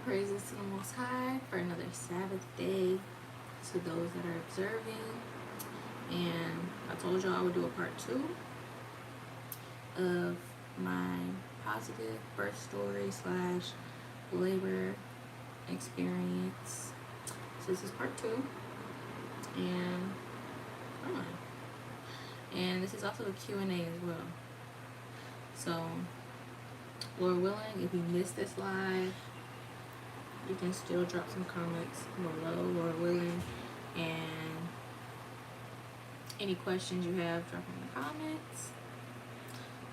praises to the Most High for another Sabbath day to those that are observing. And I told y'all I would do a part 2 of my positive birth story / labor experience. So this is part 2. And and this is also a Q&A as well. So Lord willing, if you missed this live, you can still drop some comments below, Lord willing, and any questions you have, drop in the comments,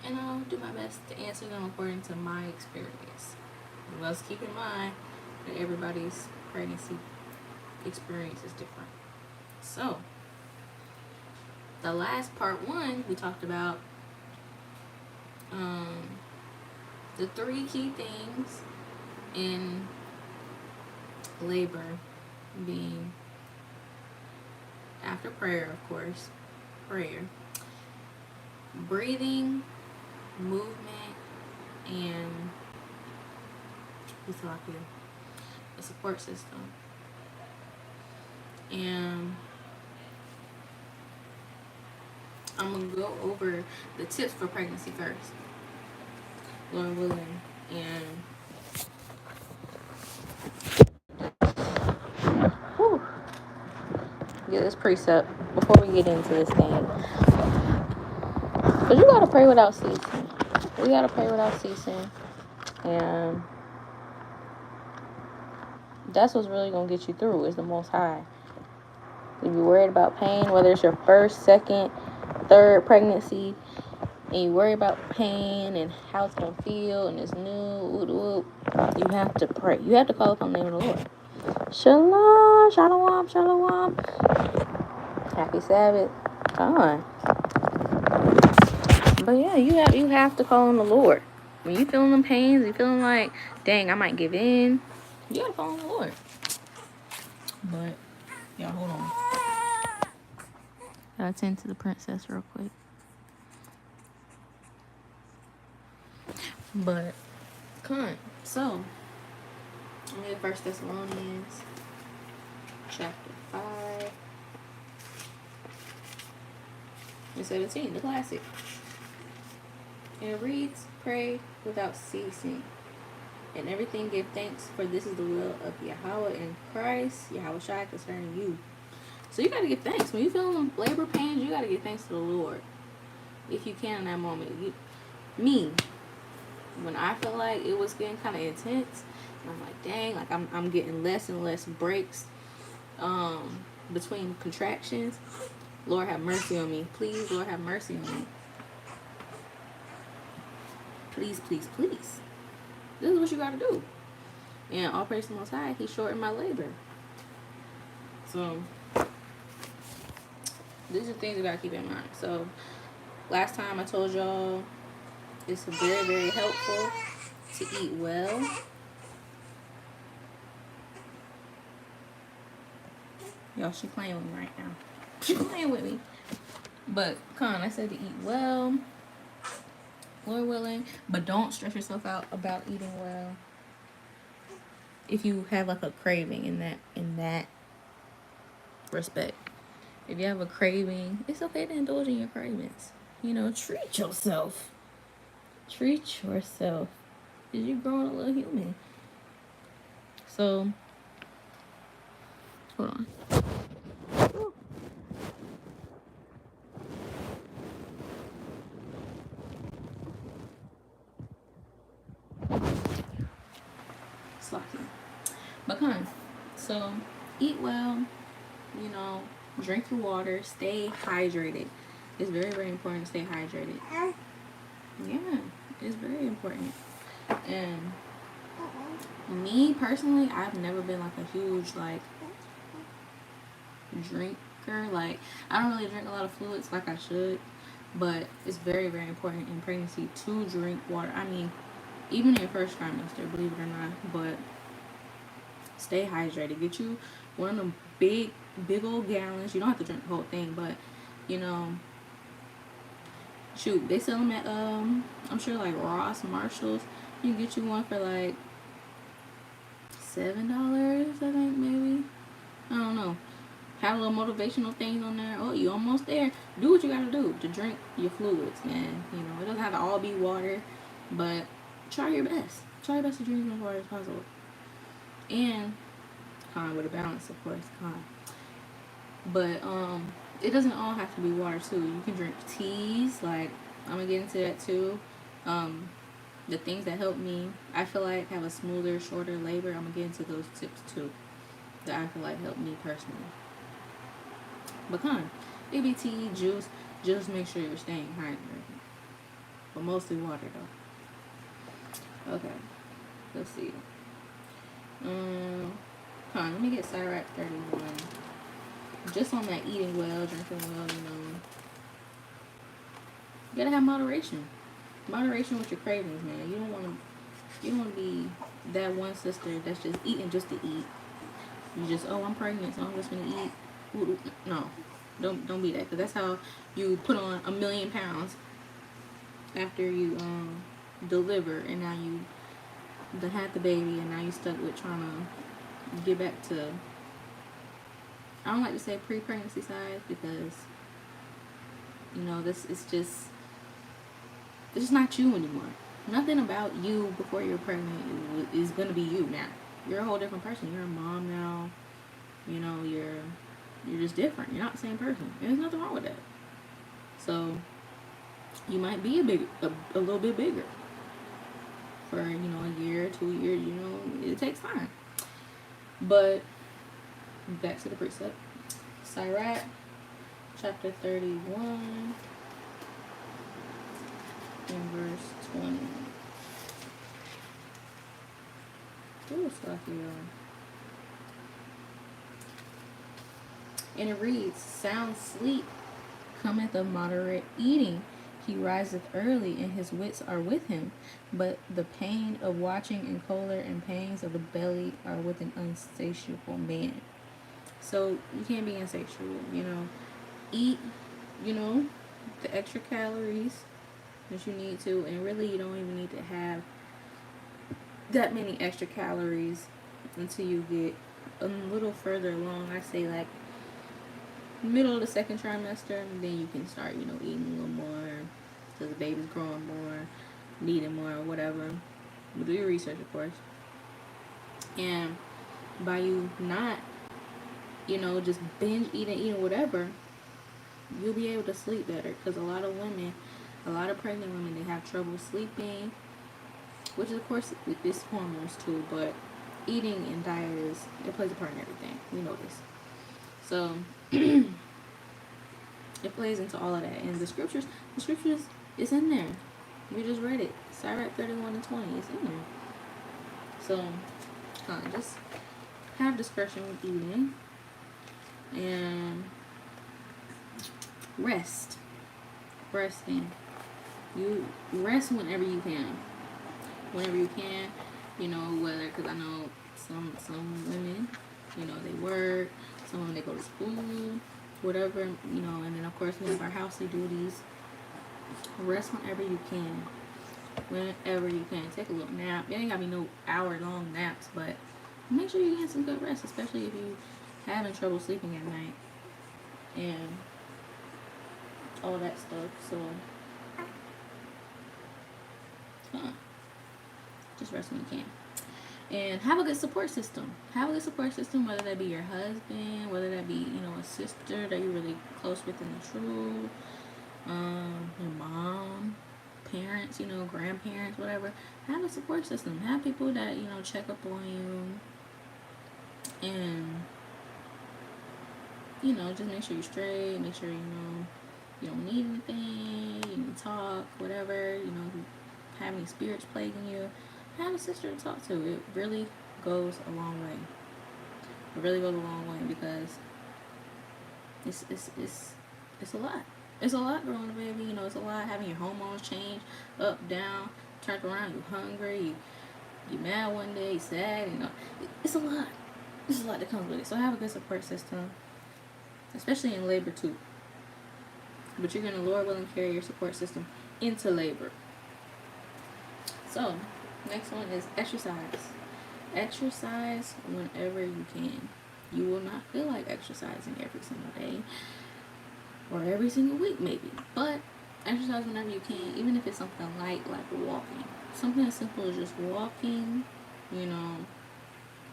and I'll do my best to answer them according to my experience. You must keep in mind that everybody's pregnancy experience is different. So, the last part 1, we talked about the 3 key things in labor, being after prayer, of course, prayer, breathing, movement, and the support system. And I'm going to go over the tips for pregnancy first, Lord willing. And get this precept before we get into this thing. Because you got to pray without ceasing. We got to pray without ceasing. And that's what's really going to get you through, is the Most High. If you're worried about pain, whether it's your first, second, third pregnancy, and you worry about pain and how it's going to feel and it's new, you have to pray. You have to call upon the name of the Lord. Shalom, shalom, shalom. Happy Sabbath. Come on. But yeah, you have to call on the Lord. When you feeling them pains, you feeling like, dang, I might give in, you gotta call on the Lord. But y'all, hold on. Gotta attend to the princess real quick. But come on. So I'm in 1 Thessalonians chapter 5 and 17, the classic. And it reads, pray without ceasing. And everything give thanks, for this is the will of Yahweh in Christ, Yahweh Shai, concerning you. So you got to give thanks. When you feel labor pains, you got to give thanks to the Lord. If you can in that moment. When I feel like it was getting kind of intense, and I'm like, dang, like I'm getting less and less breaks between contractions. Lord have mercy on me. Please, Lord have mercy on me. Please, please, please. This is what you got to do. And all praise to the Most High, He shortened my labor. So these are things you got to keep in mind. So last time I told y'all it's very, very helpful to eat well. Y'all, she playing with me right now. She playing with me. But come on, I said to eat well, Lord willing, but don't stress yourself out about eating well. If you have like a craving in that respect. If you have a craving, it's okay to indulge in your cravings. Treat yourself. Treat yourself. Because you're growing a little human. So, hold on. Slacking. But come on. So, eat well. Drink your water. Stay hydrated. It's very, very important to stay hydrated. Yeah, it's very important. And me personally, I've never been like a huge drinker. Like, I don't really drink a lot of fluids like I should, but it's very, very important in pregnancy to drink water. I mean, even in your first trimester, believe it or not. But stay hydrated. Get you one of them big old gallons. You don't have to drink the whole thing, but shoot, they sell them at I'm sure like Ross, Marshalls. You can get you one for like $7, I think, maybe. I don't know. Have little motivational things on there. Oh, you almost there. Do what you gotta do to drink your fluids, man. You know, it doesn't have to all be water, but try your best. Try your best to drink as much water as possible. And with a balance, of course, But it doesn't all have to be water too. You can drink teas. Like, I'm gonna get into that too. The things that help me, I feel like, have a smoother, shorter labor. I'm gonna get into those tips too, that I feel like help me personally. But it could be tea, juice. Just make sure you're staying hydrated. But mostly water though. Okay. Let's see. Let me get Cyrac 31. Just on that eating well, drinking well, you know. You gotta have moderation. Moderation with your cravings, man. You don't wanna be that one sister that's just eating just to eat. You just, oh, I'm pregnant, so I'm just gonna eat. No, don't be that, because that's how you put on 1,000,000 pounds after you deliver, and now you done had the baby, and now you stuck with trying to get back to, I don't like to say pre-pregnancy size, because you know, this is just, it's not you anymore. Nothing about you before you're pregnant is gonna be you now. You're a whole different person. You're a mom now. You know, you're just different. You're not the same person. And there's nothing wrong with that. So you might be a little bit bigger for, you know, a year, 2 years. You know, it takes time. But back to the precept. Sirach, chapter 31, and verse 20. Ooh, and it reads, sound sleep cometh of moderate eating. He riseth early, and his wits are with him. But the pain of watching and choler and pangs of the belly are with an unsatiable man. So you can't be insatiable, you know. Eat, you know, the extra calories that you need to, and really you don't even need to have that many extra calories until you get a little further along. I say like middle of the second trimester, and then you can start, you know, eating a little more because the baby's growing more, needing more, or whatever. But do your research, of course. And by you not, you know, just binge eating whatever, you'll be able to sleep better. Because a lot of women, a lot of pregnant women, they have trouble sleeping, which of course is hormones too, but eating and diet it plays a part in everything. We know this. So it plays into all of that. And the scriptures is in there. We just read it. Sirach 31 and 20 is in there. So just have discretion with eating. And resting. You rest whenever you can. You know, whether, because I know some women, you know, they work, some of them they go to school, whatever, you know, and then of course we have our housely duties. Rest whenever you can. Take a little nap. It ain't gotta be no hour-long naps, but make sure you get some good rest, especially if you having trouble sleeping at night and all that stuff. So just rest when you can. And have a good support system. Whether that be your husband, whether that be, you know, a sister that you're really close with in the truth, your mom, parents, you know, grandparents, whatever. Have a support system. Have people that, you know, check up on you and, you know, just make sure you're straight, make sure, you know, you don't need anything, you can talk, whatever, you know, if you have any spirits plaguing you, have a sister to talk to. It really goes a long way. Because it's a lot. It's a lot growing a baby, you know, it's a lot having your hormones change, up, down, turned around, you're hungry, you're mad one day, you're sad, you know. It's a lot. There's a lot that comes with it. So have a good support system, especially in labor too. But you're going to, Lord willing, carry your support system into labor. So next one is exercise. Exercise whenever you can. You will not feel like exercising every single day or every single week, maybe, but exercise whenever you can, even if it's something light like walking. Something as simple as just walking, you know,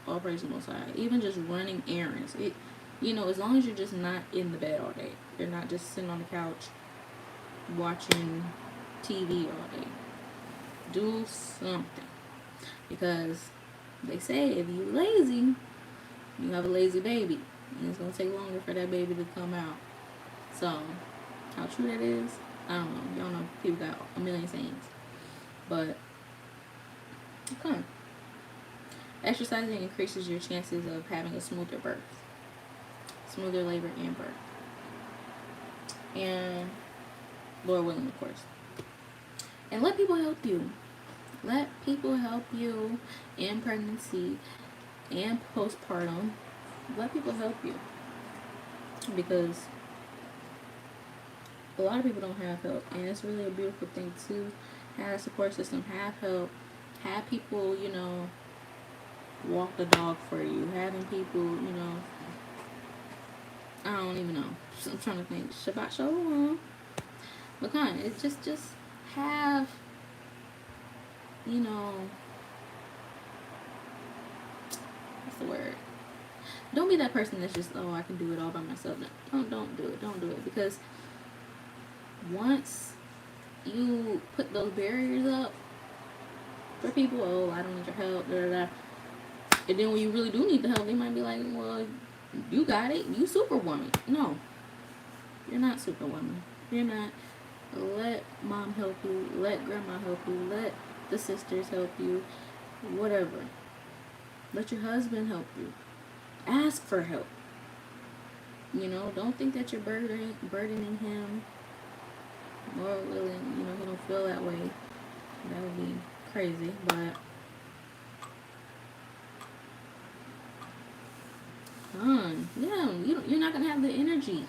all praise the Most High. Even just running errands. As long as you're just not in the bed all day. You're not just sitting on the couch watching TV all day. Do something. Because they say if you're lazy, you have a lazy baby. And it's going to take longer for that baby to come out. So, how true that is, I don't know. Y'all know people got a million sayings. But, okay. Exercising increases your chances of having a smoother birth. Smoother labor and birth. And, Lord willing, of course. And let people help you. Let people help you in pregnancy and postpartum. Let people help you. Because a lot of people don't have help. And it's really a beautiful thing to have a support system, have help, have people, walk the dog for you, having people, I don't even know. I'm trying to think. Shabbat Shalom. But kind of, it's just have, what's the word? Don't be that person that's just, I can do it all by myself. No, don't do it. Don't do it. Because once you put those barriers up for people, I don't need your help, and then when you really do need the help, they might be like, well, you got it. You Superwoman. No. You're not Superwoman. You're not. Let mom help you. Let grandma help you. Let the sisters help you. Whatever. Let your husband help you. Ask for help. Don't think that you're burdening him. Lord willing, he don't feel that way. That would be crazy, but yeah, you're not gonna have the energy.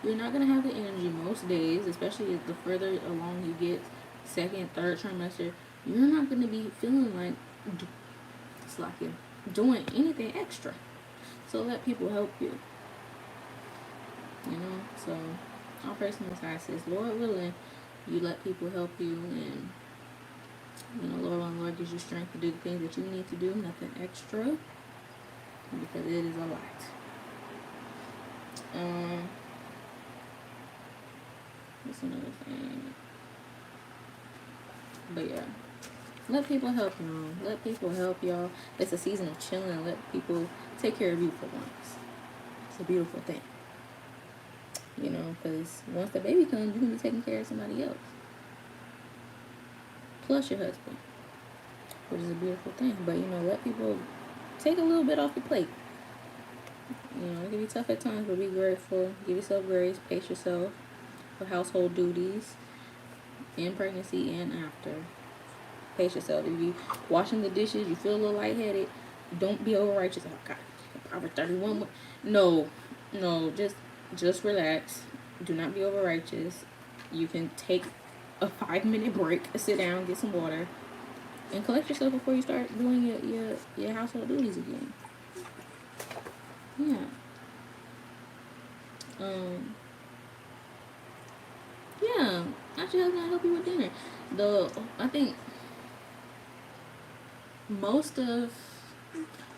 You're not gonna have the energy most days, especially the further along you get, second, third trimester. You're not gonna be feeling like it's like you're doing anything extra. So let people help you. So our personal side says, Lord willing, you let people help you, and Lord willing, Lord gives you strength to do the things that you need to do, nothing extra, because it is a lot. What's another thing? But yeah, let people help y'all. Let people help y'all. It's a season of chilling. Let people take care of you for once. It's a beautiful thing. Because once the baby comes, you're going to be taking care of somebody else. Plus your husband. Which is a beautiful thing. But, let people take a little bit off your plate. It can be tough at times, but be grateful. Give yourself grace. Pace yourself for household duties in pregnancy and after. Pace yourself. If you washing the dishes, you feel a little lightheaded, don't be over righteous. Oh, God, Proverbs 31. No, just relax. Do not be over righteous. You can take a 5-minute break, sit down, get some water, and collect yourself before you start doing your household duties again. Yeah. Yeah. Actually, I was gonna help you with dinner. I think most of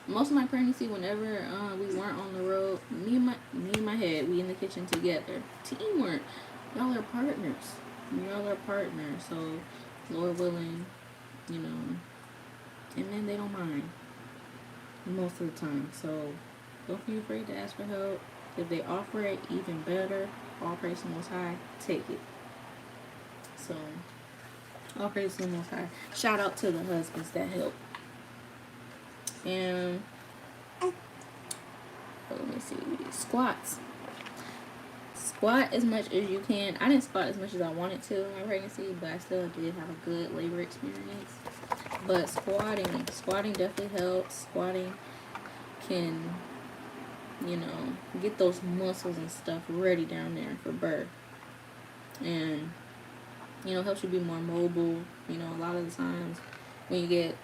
my pregnancy, whenever we weren't on the road, me and my head, we in the kitchen together. Teamwork. Y'all are partners. So, Lord willing, and then they don't mind most of the time. So, don't be afraid to ask for help. If they offer it, even better. All praise to the Most High. Take it. So, all praise to the Most High. Shout out to the husbands that help. And let me see. Squats. Squat as much as you can. I didn't squat as much as I wanted to in my pregnancy, but I still did have a good labor experience. But squatting definitely helps. Squatting can, get those muscles and stuff ready down there for birth. And, helps you be more mobile. A lot of the times when you get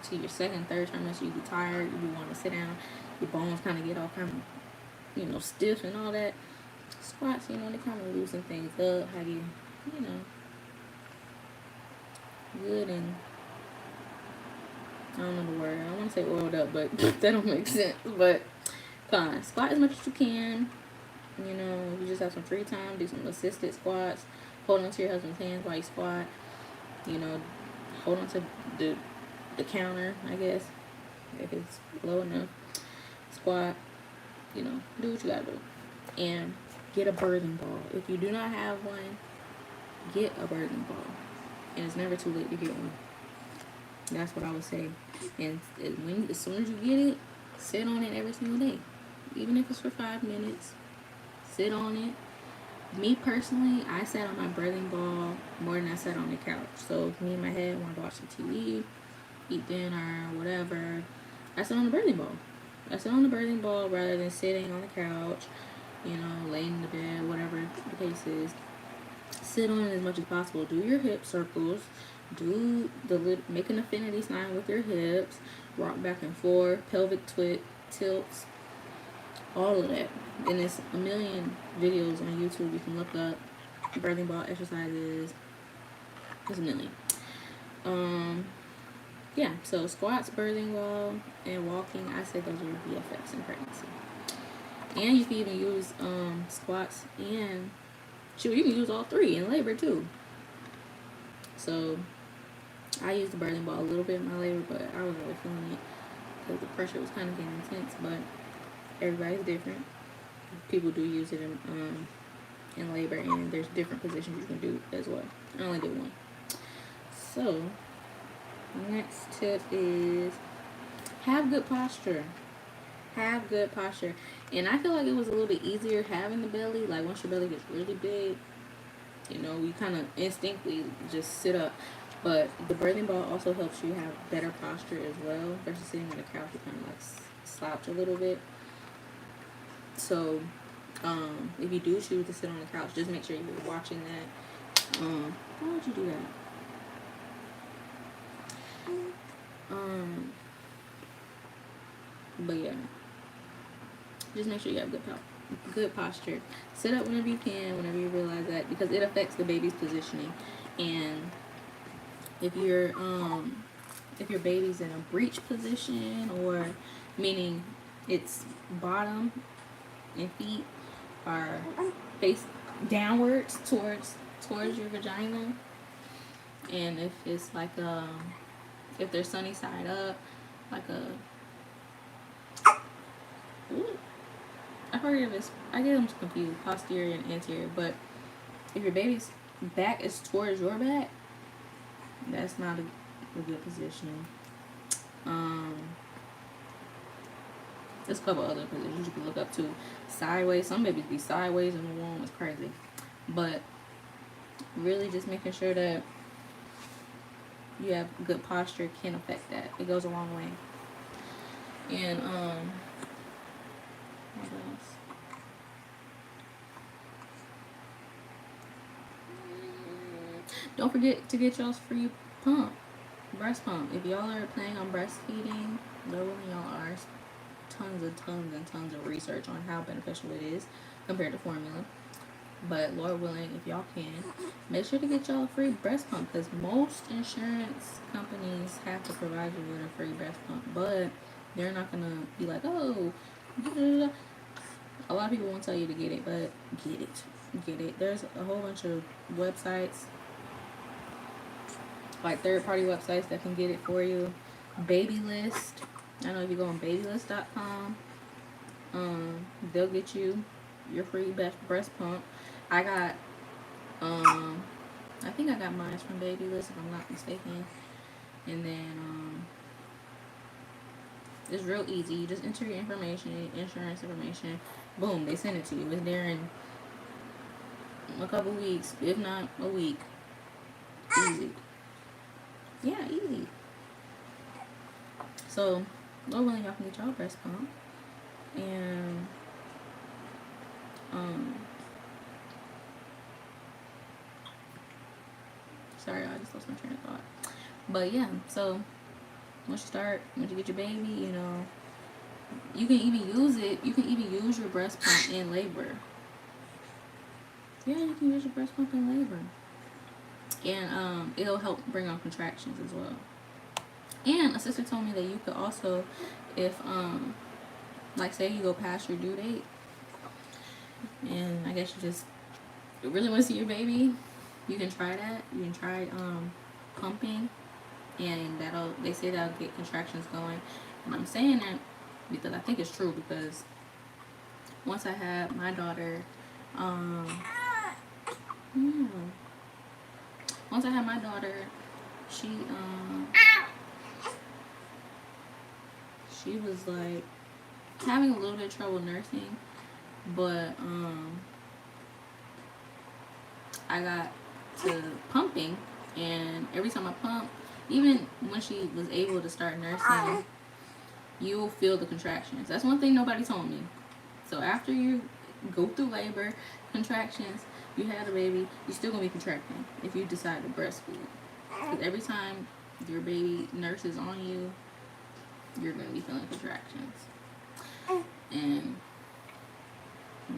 to your second, third trimester, you be tired, you want to sit down, your bones kind of get all kind of, stiff and all that. Squats, they kind of loosen things up, have you, good and, I don't know the word, I want to say oiled up, but that don't make sense, but fine. Squat as much as you can, you just have some free time, do some assisted squats, hold on to your husband's hands while you squat, hold on to the counter, I guess, if it's low enough, squat, do what you gotta do, and get a birthing ball. If you do not have one, get a birthing ball, and it's never too late to get one. That's what I would say. And as soon as you get it, sit on it every single day, even if it's for 5 minutes. Sit on it. Me personally, I sat on my birthing ball more than I sat on the couch. So if me and my head wanted to watch some TV, eat dinner, whatever, I sit on the birthing ball. I sit on the birthing ball rather than sitting on the couch, laying in the bed, whatever the case is. Sit on it as much as possible. Do your hip circles. Make an infinity sign with your hips. Rock back and forth. Pelvic tilts. All of that. And there's a million videos on YouTube you can look up. Birthing ball exercises. There's a million. Yeah, so squats, birthing ball, and walking, I say those are your BFFs in pregnancy. And you can even use squats and you can use all three in labor too. So I used the birthing ball a little bit in my labor, but I wasn't really feeling it because the pressure was kind of getting intense. But everybody's different. People do use it in labor, and there's different positions you can do as well. I only did one. So next tip is have good posture. Have good posture. And I feel like it was a little bit easier having the belly. Like once your belly gets really big, you kind of instinctively just sit up. But the birthing ball also helps you have better posture as well versus sitting on the couch. You kind of like slouch a little bit. So if you do choose to sit on the couch, just make sure you're watching that. Why would you do that? But yeah, just make sure you have good posture. Sit up whenever you can, whenever you realize that, because it affects the baby's positioning. And if your baby's in a breech position, or meaning its bottom and feet are face downwards towards your vagina, and if it's like if they're sunny side up, like I get them confused, posterior and anterior. But if your baby's back is towards your back, that's not a good position. There's a couple other positions you can look up to. Sideways. Some babies be sideways in the womb. It's crazy. But really just making sure that you have good posture can affect that. It goes a long way. And what else? Don't forget to get y'all's free breast pump. If y'all are planning on breastfeeding, literally y'all are, tons of research on how beneficial it is compared to formula. But Lord willing, if y'all can, make sure to get y'all a free breast pump, because most insurance companies have to provide you with a free breast pump, but they're not gonna be like, oh, a lot of people won't tell you to get it, but get it. There's a whole bunch of websites, like third-party websites that can get it for you. Babylist, I know if you go on babylist.com, they'll get you your free breast pump. I got I think I got mine from Babylist, if I'm not mistaken. And then it's real easy. You just enter your information, insurance information, boom, they send it to you. It's there in a couple weeks, if not a week. Easy. Yeah, easy. So, Lord willing, y'all can get y'all breast pump. And sorry, I just lost my train of thought. But yeah, so once you get your baby, you know, you can even use it. You can even use your breast pump in labor. Yeah, you can use your breast pump in labor, and it'll help bring on contractions as well. And a sister told me that you could also, if like say you go past your due date, and I guess you really want to see your baby, you can try that. You can try pumping, and they say that'll get contractions going. And I'm saying that because I think it's true, because once I had my daughter, yeah, once I had my daughter, she she was like having a little bit of trouble nursing, but I got to pumping, and every time I pump, even when she was able to start nursing, you'll feel the contractions. That's one thing nobody told me. So after you go through labor, contractions, you had a baby, you're still gonna be contracting if you decide to breastfeed. Because every time your baby nurses on you, you're gonna be feeling contractions. And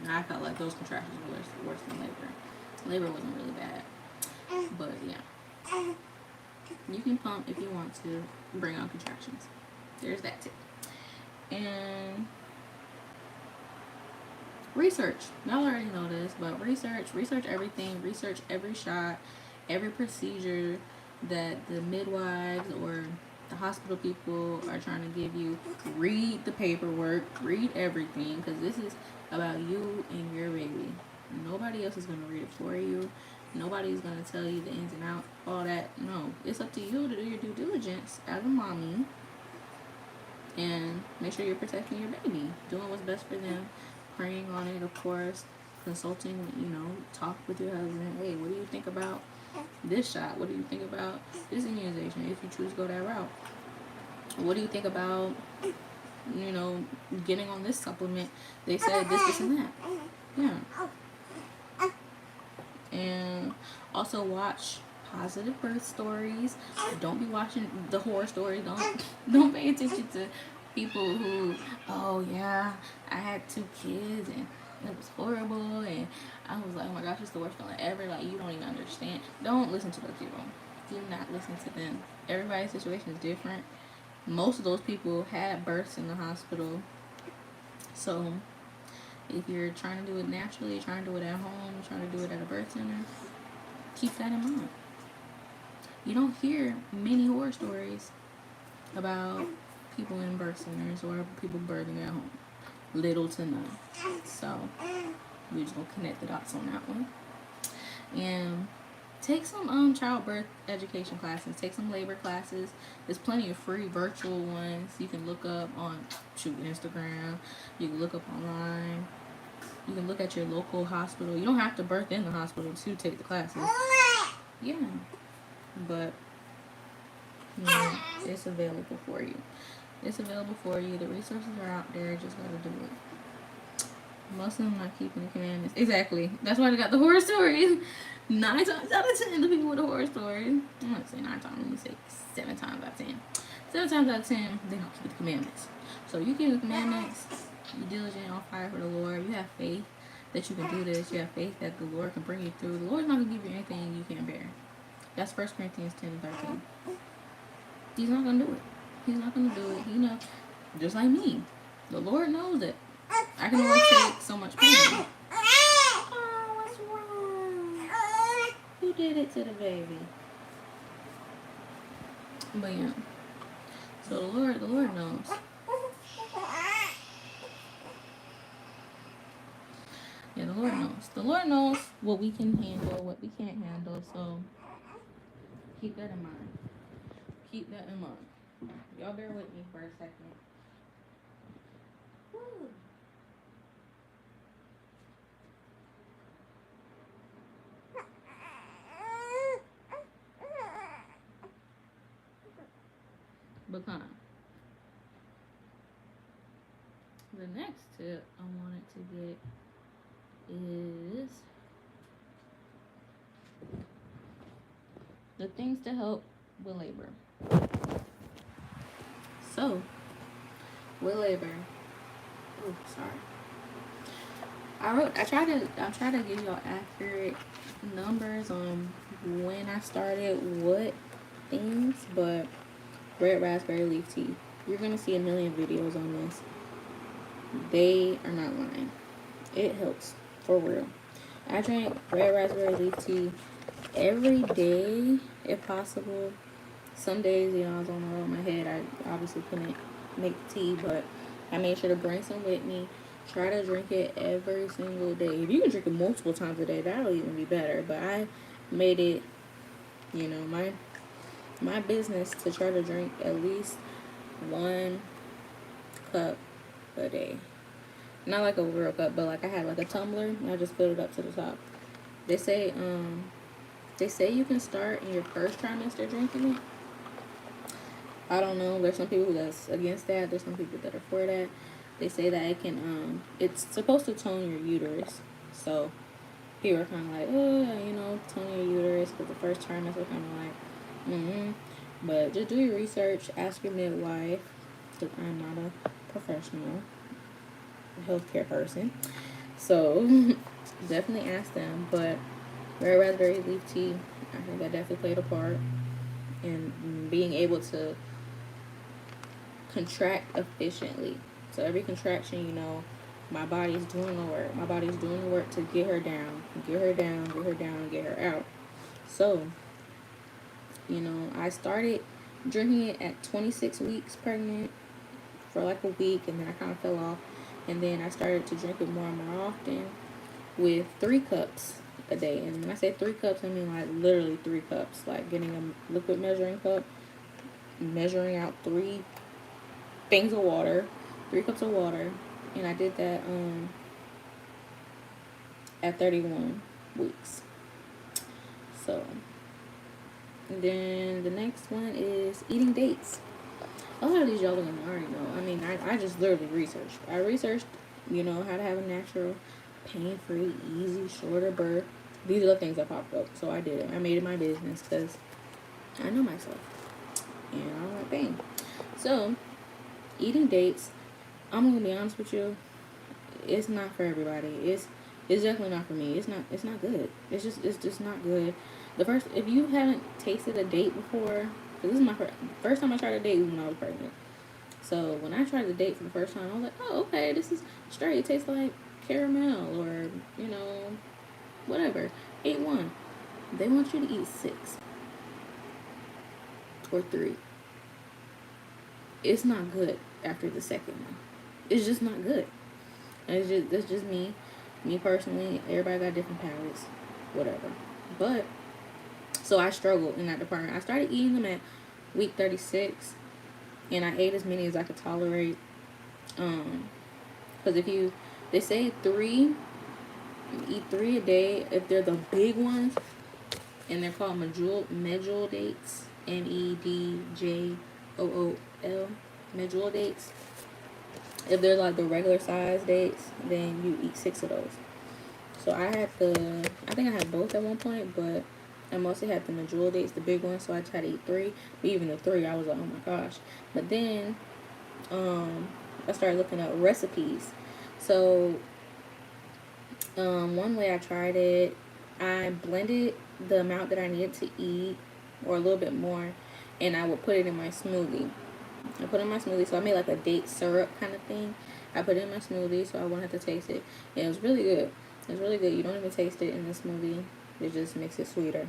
I felt like those contractions were worse than labor. Labor wasn't really bad, but yeah, you can pump if you want to bring on contractions. There's that tip. And research. Y'all already know this, but research everything. Research every shot, every procedure that the midwives or the hospital people are trying to give you. Read the paperwork. Read everything, because this is about you and your baby. Nobody else is going to read it for you. Nobody's going to tell you the ins and outs, all that. No, it's up to you to do your due diligence as a mommy and make sure you're protecting your baby, doing what's best for them, praying on it, of course, consulting, talk with your husband. Hey, what do you think about this shot? What do you think about this immunization if you choose to go that route? What do you think about, getting on this supplement? They said this, and that. Yeah. And also watch positive birth stories. Don't be watching the horror stories. Don't pay attention to people who, oh yeah, I had 2 kids and it was horrible and I was like, oh my gosh, it's the worst feeling ever. Like, you don't even understand. Don't listen to those people. Do not listen to them. Everybody's situation is different. Most of those people had births in the hospital. So if you're trying to do it naturally, you're trying to do it at home, you're trying to do it at a birth center, keep that in mind. You don't hear many horror stories about people in birth centers or people birthing at home. Little to none. So we're just gonna connect the dots on that one. And take some childbirth education classes. Take some labor classes. There's plenty of free virtual ones you can look up on Instagram. You can look up online. You can look at your local hospital. You don't have to birth in the hospital to take the classes. Yeah. But it's available for you. It's available for you. The resources are out there. Just gotta do it. Most of them not keeping the commandments. Exactly. That's why they got the horror stories. 9 times out of 10, the people with a horror story. I'm not saying 9 times. Let me say 7 times out of 10. 7 times out of 10, they don't keep the commandments. So you keep the commandments. You're diligent, on fire for the Lord. You have faith that you can do this. You have faith that the Lord can bring you through. The Lord's not gonna give you anything you can't bear. That's 1 Corinthians 10 and 13. He's not gonna do it. He's not gonna do it. He knows, just like me. The Lord knows that I can only take so much pain. Oh, what's wrong? Who did it to the baby? But yeah. So the Lord knows. Yeah, the Lord knows. The Lord knows what we can handle, what we can't handle. So keep that in mind. Keep that in mind. Y'all bear with me for a second. Woo. Because the next tip I wanted to get is the things to help with labor. So, whatever. Oh, sorry. I tried to give y'all accurate numbers on when I started what things, but red raspberry leaf tea. You're gonna see a million videos on this. They are not lying. It helps for real. I drink red raspberry leaf tea every day if possible. Some days, you know, I was on the road in my head. I obviously couldn't make tea, but I made sure to bring some with me. Try to drink it every single day. If you can drink it multiple times a day, that'll even be better. But I made it, you know, my business to try to drink at least 1 cup a day. Not like a real cup, but like I had like a tumbler and I just filled it up to the top. They say you can start in your first trimester drinking it. I don't know. There's some people that's against that. There's some people that are for that. They say that it can it's supposed to tone your uterus. So people are kind of like, oh, you know, tone your uterus because the first trimester kind of like, But just do your research. Ask your midwife, because I'm not a professional healthcare person. So definitely ask them. But red raspberry leaf tea, I think that definitely played a part in being able to contract efficiently. So every contraction, you know, my body's doing the work. My body's doing the work to get her down, get her down, get her down, get her out. So, you know, I started drinking it at 26 weeks pregnant for like a week, and then I kind of fell off. And then I started to drink it more and more often with 3 cups a day. And when I say 3 cups, I mean like literally 3 cups. Like getting a liquid measuring cup, measuring out 3 things of water, 3 cups of water. And I did that at 31 weeks. So, and then the next one is eating dates. A lot of these y'all are gonna already know. I mean, I just literally researched. I researched, you know, how to have a natural, pain-free, easy, shorter birth. These are the things that popped up. So I did it. I made it my business because I know myself. And I don't like pain. So, eating dates, I'm gonna be honest with you, it's not for everybody. It's definitely not for me. It's not good. It's just not good. If you haven't tasted a date before, because this is my first time I tried a date when I was pregnant. So when I tried the date for the first time, I was like, oh, okay, this is straight. It tastes like caramel or, you know, whatever. Ate 1. They want you to eat 6 or 3. It's not good after the second one. It's just not good. That's just me. Me personally, everybody got different palates. Whatever. But so I struggled in that department. I started eating them at week 36, and I ate as many as I could tolerate. Because they say 3, eat 3 a day if they're the big ones, and they're called medjool dates, medjool, medjool dates. If they're like the regular size dates, then you eat 6 of those. So I think I had both at one point, but I mostly had the medjool dates, the big ones, so I tried to eat 3. But even the 3, I was like, oh my gosh. But then I started looking up recipes. So one way I tried it, I blended the amount that I needed to eat, or a little bit more, and I would put it in my smoothie. I put it in my smoothie, so I made like a date syrup kind of thing. I put it in my smoothie, so I wouldn't have to taste it. And it was really good. It's really good. You don't even taste it in the smoothie. It just makes it sweeter.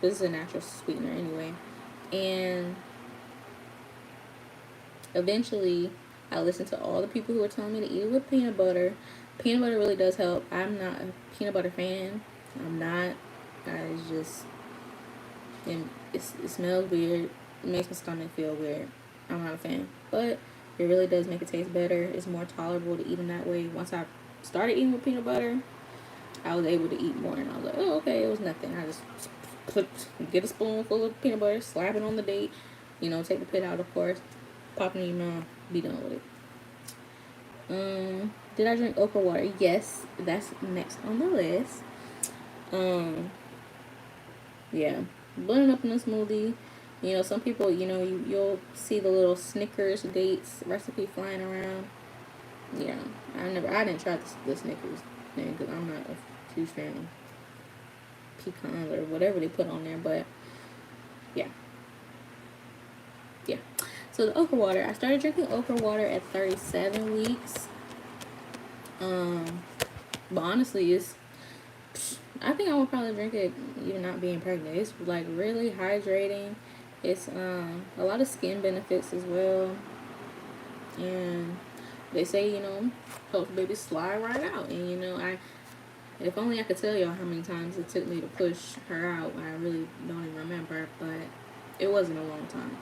This is a natural sweetener anyway. And eventually, I listened to all the people who were telling me to eat it with peanut butter. Peanut butter really does help. I'm not a peanut butter fan. I'm not. It smells weird. It makes my stomach feel weird. I'm not a fan. But it really does make it taste better. It's more tolerable to eat them that way. Once I started eating with peanut butter, I was able to eat more, and I was like, oh, okay, it was nothing. I just get a spoonful of peanut butter, slap it on the date, you know, take the pit out, of course, pop it in your mouth, be done with it. Did I drink okra water? Yes, that's next on the list. Yeah, blend it up in a smoothie, You know, some people, you know, you'll see the little Snickers dates recipe flying around. Yeah, I didn't try the Snickers thing because I'm not a huge fan of pecans or whatever they put on there. But yeah, yeah. So the okra water, I started drinking okra water at 37 weeks. But honestly, I think I would probably drink it even not being pregnant. It's like really hydrating. It's a lot of skin benefits as well, and they say, you know, helps babies slide right out. And you know, if only I could tell y'all how many times it took me to push her out. I really don't even remember, but it wasn't a long time.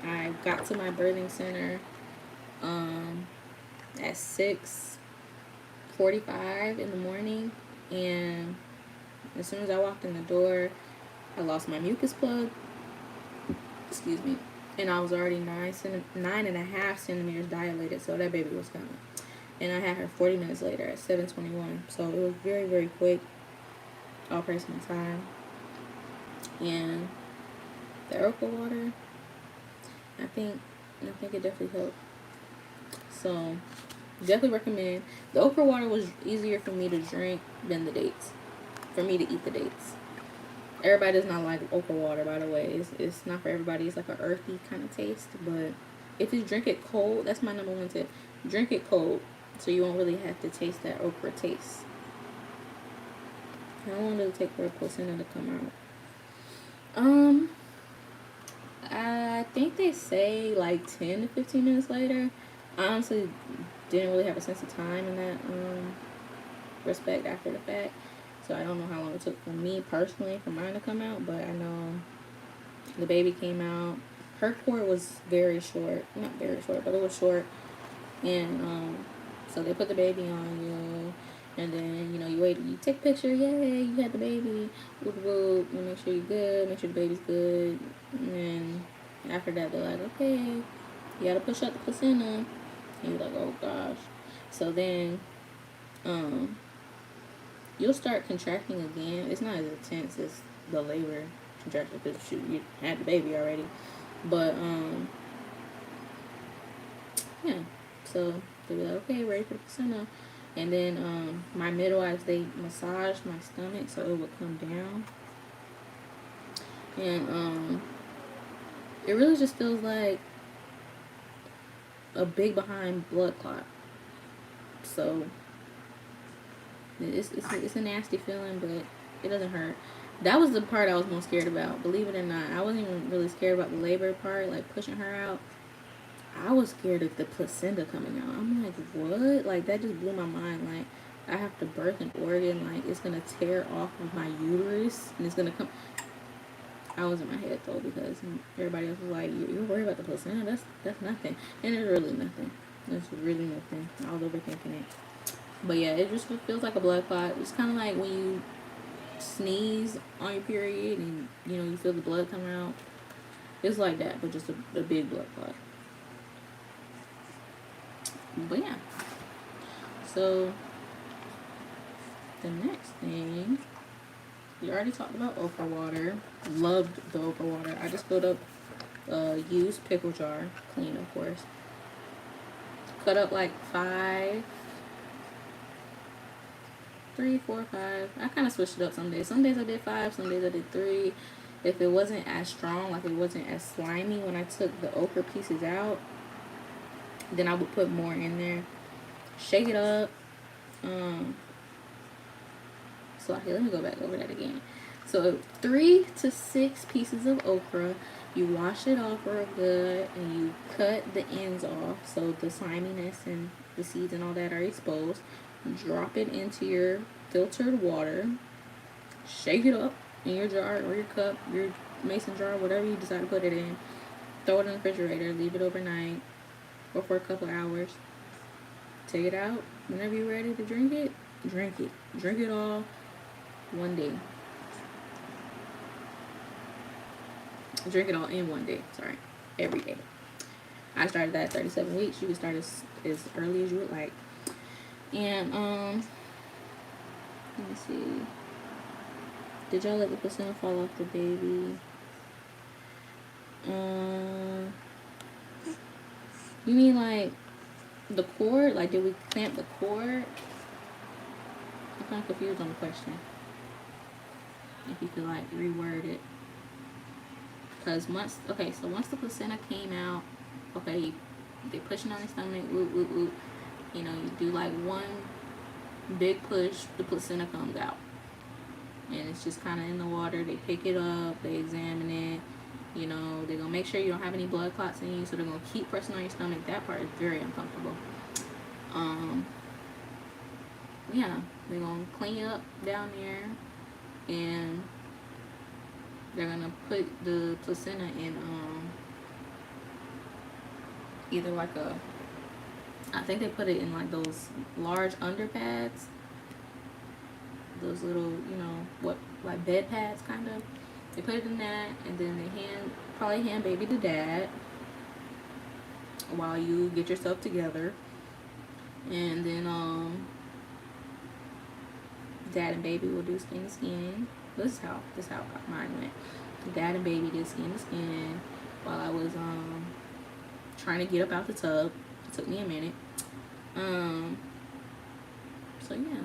I got to my birthing center at 6:45 in the morning, and as soon as I walked in the door, I lost my mucus plug. Excuse me. And I was already 9.5 centimeters dilated, so that baby was coming. And I had her 40 minutes later at 7:21. So it was very, very quick. All praise my time. And the okra water, I think it definitely helped. So definitely recommend. The okra water was easier for me to drink than the dates. For me to eat the dates. Everybody does not like okra water, by the way. It's not for everybody. It's like an earthy kind of taste. But if you drink it cold, that's my number one tip. Drink it cold, so you won't really have to taste that okra taste. How long does it take for a placenta to come out? I think they say like 10 to 15 minutes later. I honestly didn't really have a sense of time in that respect after the fact. So I don't know how long it took for me personally for mine to come out, but I know the baby came out. Her cord was very short. Not very short, but it was short. And so they put the baby on you. And then, you know, you wait, you take a picture, yay, you had the baby, whoop whoop, you make sure you're good, make sure the baby's good. And then after that, they're like, okay, you gotta push out the placenta. And you're like, oh gosh. So then, you'll start contracting again. It's not as intense as the labor contraction because you had the baby already. But, yeah. So they'll be like, okay, ready for the placenta. And then my midwives, they massaged my stomach so it would come down. And it really just feels like a big behind blood clot. So it's a nasty feeling, but it doesn't hurt. That was the part I was most scared about. Believe it or not, I wasn't even really scared about the labor part, like pushing her out. I was scared of the placenta coming out. I'm like, what? Like, that just blew my mind. Like, I have to birth an organ. Like, it's going to tear off of my uterus. And it's going to come. I was in my head, though, because everybody else was like, you're worried about the placenta? That's nothing. And it's really nothing. It's really nothing. I was overthinking it. But, yeah, it just feels like a blood clot. It's kind of like when you sneeze on your period and, you know, you feel the blood come out. It's like that, but just a big blood clot. But yeah, so the next thing, we already talked about okra water. Loved the okra water. I just filled up a used pickle jar, clean of course. Cut up like 5, 3, 4, 5. I kind of switched it up some days. Some days I did 5, some days I did 3. If it wasn't as strong, like it wasn't as slimy when I took the okra pieces out, then I would put more in there. Shake it up. So okay, let me go back over that again. So 3 to 6 pieces of okra. You wash it off real good and you cut the ends off so the sliminess and the seeds and all that are exposed. Drop it into your filtered water. Shake it up in your jar or your cup, your mason jar, whatever you decide to put it in. Throw it in the refrigerator. Leave it overnight or for a couple hours. Take it out whenever you're ready to drink it. Drink it. Drink it all one day. Drink it all in one day. Sorry. Every day. I started that at 37 weeks. You can start as early as you would like. And let me see. Did y'all let the placenta fall off the baby? Um, you mean like the cord? Like, did we clamp the cord? I'm kind of confused on the question. If you could like reword it. Because once the placenta came out, okay, they pushing on the stomach, whoop, whoop, whoop. You know, you do like one big push, the placenta comes out. And it's just kind of in the water. They pick it up, they examine it. You know, they're going to make sure you don't have any blood clots in you, so they're going to keep pressing on your stomach. That part is very uncomfortable. Yeah, they're going to clean up down there, and they're going to put the placenta in either like I think they put it in like those large underpads, those little, you know, like bed pads kind of. They put it in that, and then they probably hand baby to dad while you get yourself together. And then dad and baby will do skin to skin. This is how mine went. Dad and baby did skin to skin while I was trying to get up out the tub. It took me a minute. So yeah.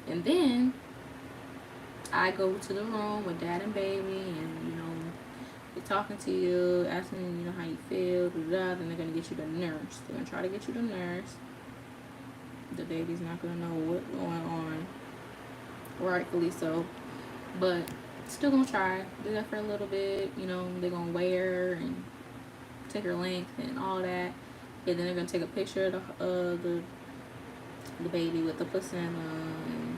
And then I go to the room with dad and baby, and you know, they're talking to you, asking you know how you feel, blah, blah, then they're gonna get you the nurse. They're gonna try to get you the nurse. The baby's not gonna know what's going on, rightfully so, but still gonna try. Do that for a little bit. You know, they're gonna weigh her and take her length and all that, and then they're gonna take a picture of the baby with the placenta. And,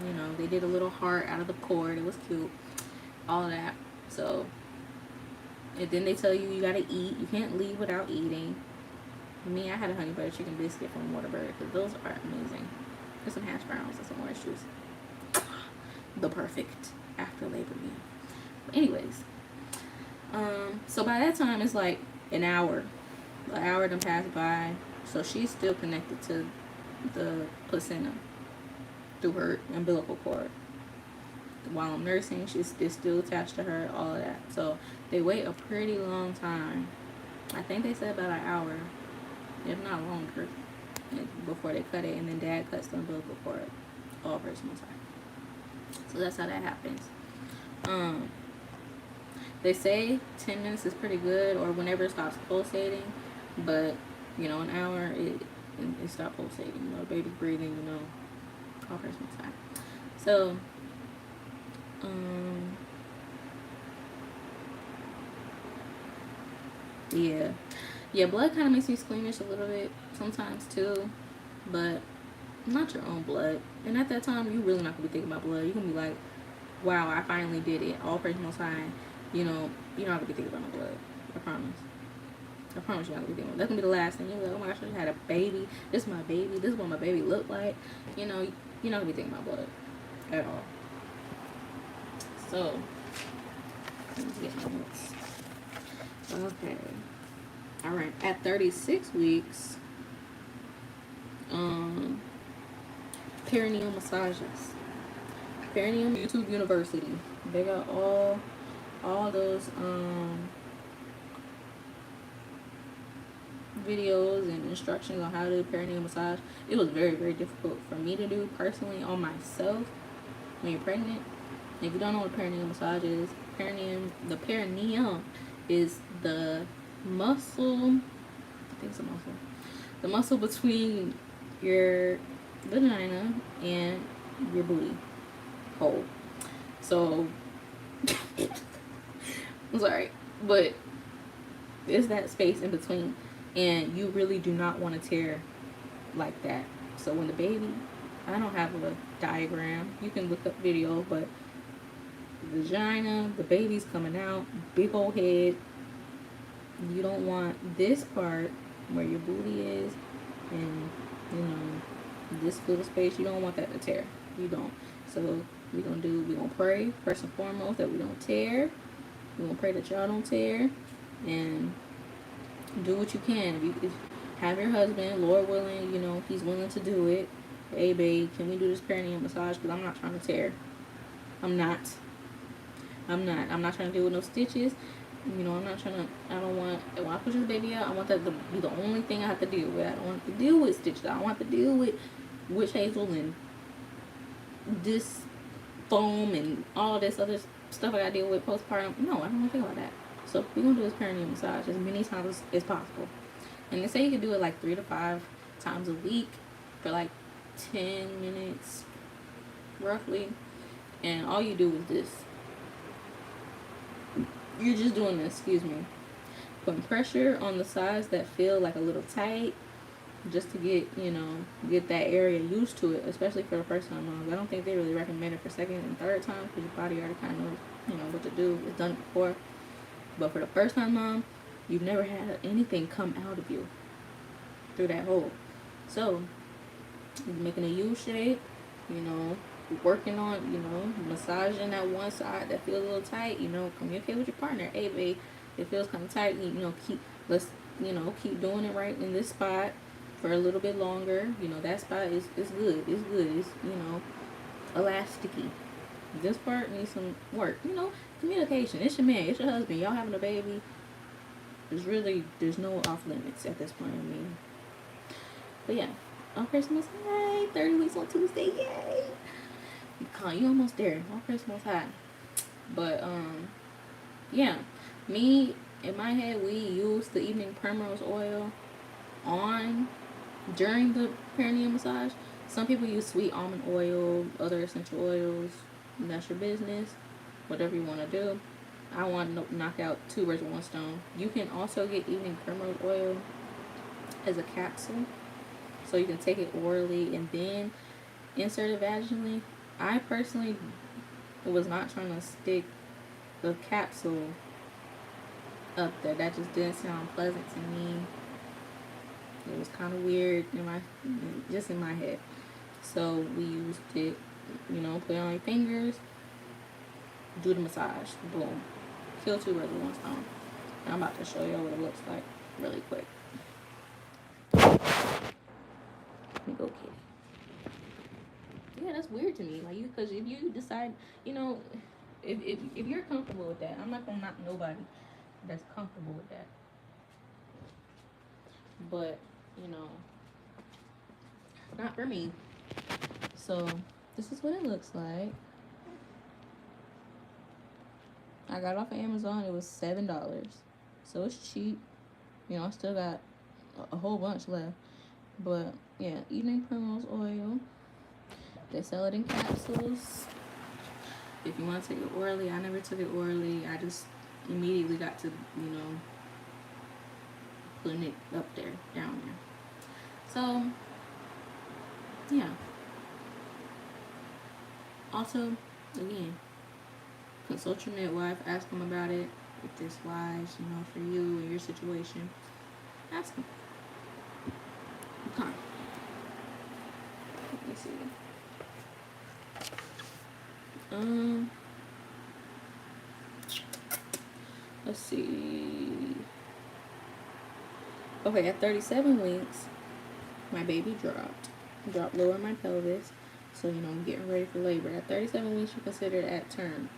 you know, they did a little heart out of the cord. It was cute. All that. So, and then they tell you gotta eat. You can't leave without eating. Me, I had a honey butter chicken biscuit from Whataburger because those are amazing. There's some hash browns and some orange juice. The perfect after labor meal. But anyways, so by that time it's like an hour done passed by. So she's still connected to the placenta through her umbilical cord. While I'm nursing, it's still attached to her, all of that. So they wait a pretty long time. I think they said about an hour, if not longer, before they cut it. And then dad cuts the umbilical cord all personal time. So that's how that happens. They say 10 minutes is pretty good, or whenever it stops pulsating, but you know, an hour it stopped pulsating. You know, baby breathing. You know, all personal time. So yeah, blood kind of makes me squeamish a little bit sometimes too, but not your own blood. And at that time, you're really not gonna be thinking about blood. You're gonna be like, wow, I finally did it. All praise Most High. You know, you're not gonna be thinking about no blood. I promise you're not gonna be thinking about. That's gonna be the last thing. You're like, oh my gosh, I just had a baby. This is my baby. This is what my baby looked like. You know, you're not gonna be thinking about blood at all. So, let me get my notes. Okay. All right. At 36 weeks, perineal massages. Perineum YouTube University. They got all those videos and instructions on how to do perineal massage. It was very, very difficult for me to do personally on myself when you're pregnant. If you don't know what perineal massage is, the perineum is the muscle, I think it's a muscle, the muscle between your vagina and your booty hole. So, I'm sorry, but there's that space in between, and you really do not want to tear like that. So when the baby, I don't have a diagram, you can look up video, but the vagina, the baby's coming out, big old head. You don't want this part where your booty is, and you know, this little space, you don't want that to tear. You don't. So we're gonna pray first and foremost that we don't tear. We're gonna pray that y'all don't tear, and do what you can. If have your husband, Lord willing, you know, he's willing to do it. Hey babe, can we do this perineal massage? Because I'm not trying to tear. I'm not trying to deal with no stitches. You know, I'm not trying to, I don't want, when I push this baby out, I want that to be the only thing I have to deal with. I don't want to deal with stitches. I don't want to deal with witch hazel and this foam and all this other stuff I gotta deal with postpartum. No, I don't want to think about that. So we're gonna do this perineal massage as many times as possible. And they say you can do it like 3 to 5 times a week for like 10 minutes roughly. And all you do is this. You're just doing this, excuse me. Putting pressure on the sides that feel like a little tight, just to get, you know, get that area used to it, especially for the first time moms. I don't think they really recommend it for second and third time because your body already kind of knows, you know, what to do. It's done it before. But for the first time mom, you've never had anything come out of you through that hole. So, you're making a U shape, you know, working on, you know, massaging that one side that feels a little tight, you know, communicate with your partner. Hey, babe, it feels kind of tight, you know, keep doing it right in this spot for a little bit longer. You know, that spot is good. It's good. It's, you know, elasticy. This part needs some work. You know, communication. It's your man. It's your husband. Y'all having a baby. There's no off limits at this point. I mean, but yeah, on Christmas, yay! 30 weeks on Tuesday, yay! You almost there. On Christmas high. But yeah, me in my head, we use the evening primrose oil on during the perineal massage. Some people use sweet almond oil, other essential oils. That's your business. Whatever you want to do. I want to knock out 2 birds with 1 stone. You can also get evening primrose oil as a capsule, so you can take it orally and then insert it vaginally. I personally was not trying to stick the capsule up there. That just didn't sound pleasant to me. It was kind of weird in my head. So we used it, you know, put it on your fingers, do the massage, boom, kill 2 birds with 1 stone. And I'm about to show you what it looks like really quick. Let me go kick. Yeah, that's weird to me. Like, because if you decide, you know, if you're comfortable with that, I'm not gonna knock nobody that's comfortable with that. But, you know, not for me. So this is what it looks like. I got it off of Amazon. It was $7, so it's cheap. You know, I still got a whole bunch left. But yeah, evening primrose oil. They sell it in capsules. If you want to take it orally, I never took it orally. I just immediately got to, you know, putting it up there, down there. So yeah. Also, again, consult your midwife. Ask them about it. If this wise, you know, for you and your situation, ask them. Okay. Let me see. Let's see. Okay, at 37 weeks, my baby dropped lower my pelvis. So, you know, I'm getting ready for labor. At 37 weeks, you're considered at term.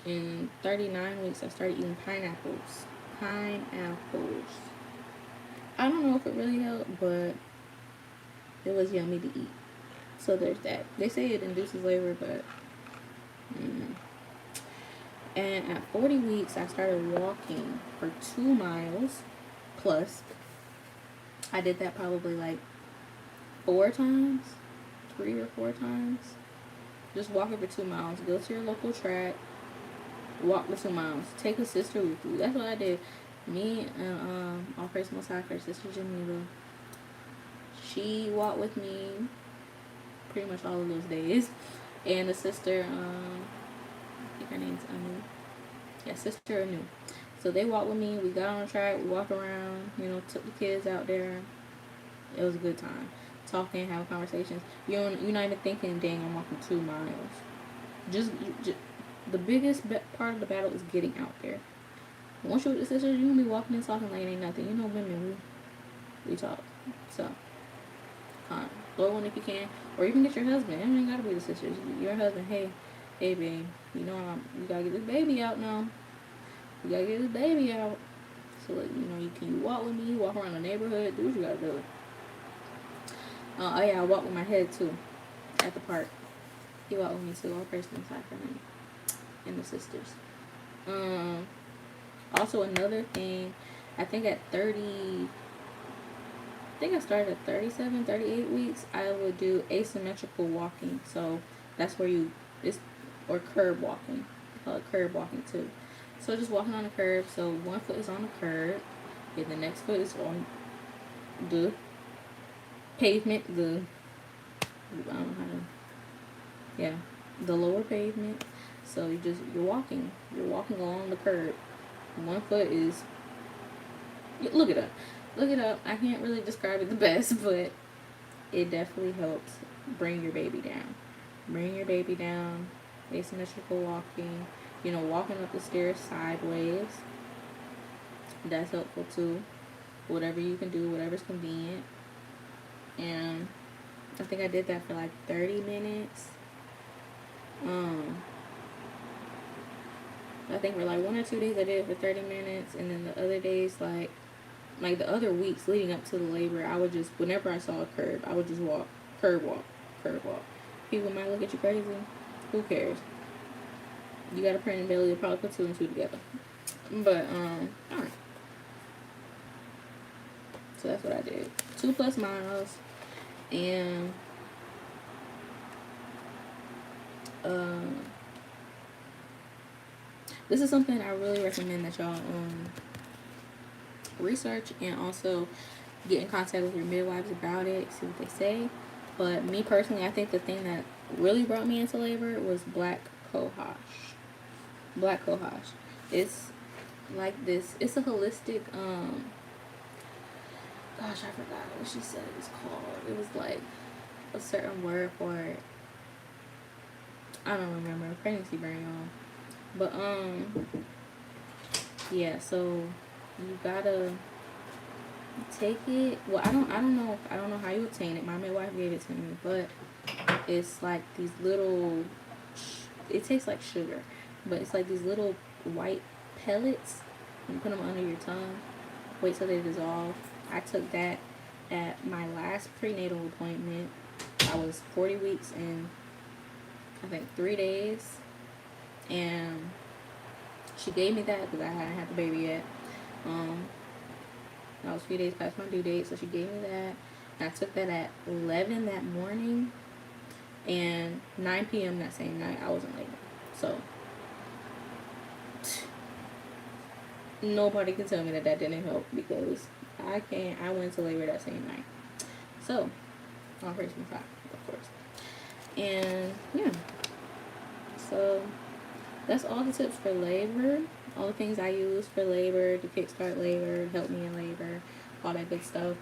In 39 weeks, I started eating pineapples. I don't know if it really helped, but it was yummy to eat. So there's that. They say it induces labor, but and at 40 weeks, I started walking for 2 miles plus. I did that probably like 4 times, 3 or 4 times. Just walking for 2 miles. Go to your local track, walk for 2 miles. Take a sister with you. That's what I did. Me and all praise most high, her sister Geneva. She walked with me pretty much all of those days. And the sister, I think her name's Anu. Yeah, sister Anu. So they walked with me. We got on the track. We walked around. You know, took the kids out there. It was a good time. Talking, having conversations. You're not even thinking, dang, I'm walking 2 miles. Just the biggest part of the battle is getting out there. Once you're with the sisters, you're gonna be walking and talking like it ain't nothing. You know, women, we talk. So, blow one if you can, or even get your husband. It ain't gotta be the sisters. Your husband, hey babe, you know, you gotta get this baby out now. You gotta get the baby out. So, like, you know, you can walk with me, walk around the neighborhood, do what you gotta do. Oh yeah, I walk with my head too at the park. He walked with me too. All praise to inside for him and the sisters. Also another thing, I think at 30, I think I started at 37, 38 weeks, I would do asymmetrical walking. So that's where it's, or curb walking. I call it curb walking too. So just walking on the curb. So one foot is on the curb, and the next foot is on the pavement, I don't know how to, yeah, the lower pavement. So you're walking along the curb. One foot is, look it up. I can't really describe it the best, but it definitely helps bring your baby down. Asymmetrical walking, you know, walking up the stairs sideways. That's helpful too. Whatever you can do, whatever's convenient. And I think I did that for like 30 minutes. I think for like 1 or 2 days I did it for 30 minutes, and then the other days, like the other weeks leading up to the labor, I would just, whenever I saw a curb, I would just curb walk. People might look at you crazy. Who cares? You got a pregnant belly, you'll probably put 2 and 2 together. But, alright. So that's what I did. 2+ miles. And, this is something I really recommend that y'all, research, and also get in contact with your midwives about it, see what they say. But me personally, I think the thing that really brought me into labor was black cohosh. It's like this. It's a holistic, gosh, I forgot what she said it was called. It was like a certain word for it. I don't remember. Pregnancy brain on. But, yeah, so you gotta take it. Well, I don't know how you obtain it. My midwife gave it to me, but it's like these little, it tastes like sugar, but it's like these little white pellets. You put them under your tongue, wait till they dissolve. I took that at my last prenatal appointment. I was 40 weeks and I think 3 days, and she gave me that because I hadn't had the baby yet. I was a few days past my due date, so she gave me that. And I took that at 11 that morning, and 9 p.m. that same night, I was in labor. So, nobody can tell me that didn't help, because I went into labor that same night. So, on Christmas time, of course. And, yeah. So, that's all the tips for labor. All the things I use for labor, to kickstart labor, help me in labor, all that good stuff.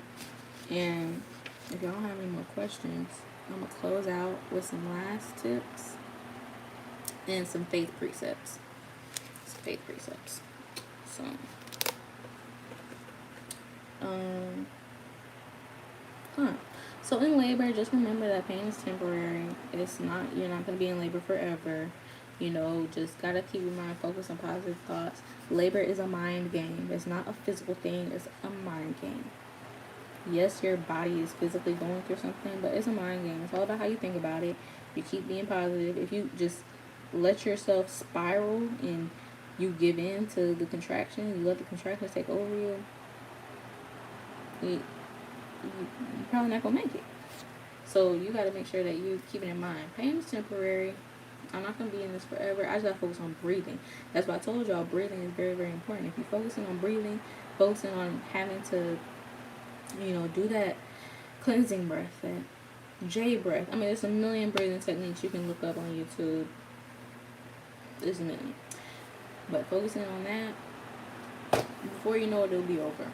And if y'all don't have any more questions, I'm going to close out with some last tips and some faith precepts. So, So in labor, just remember that pain is temporary. It's not, you're not going to be in labor forever. You know, just got to keep your mind focused on positive thoughts. Labor is a mind game. It's not a physical thing. It's a mind game. Yes, your body is physically going through something, but it's a mind game. It's all about how you think about it. You keep being positive. If you just let yourself spiral and you give in to the contraction, you let the contractions take over you, you're probably not going to make it. So you got to make sure that you keep it in mind. Pain is temporary. I'm not going to be in this forever. I just got to focus on breathing. That's why I told y'all breathing is very, very important. If you're focusing on breathing, focusing on having to, do that cleansing breath, that J breath. I mean, there's a million breathing techniques you can look up on YouTube. There's a million. But focusing on that, before you know it, it'll be over.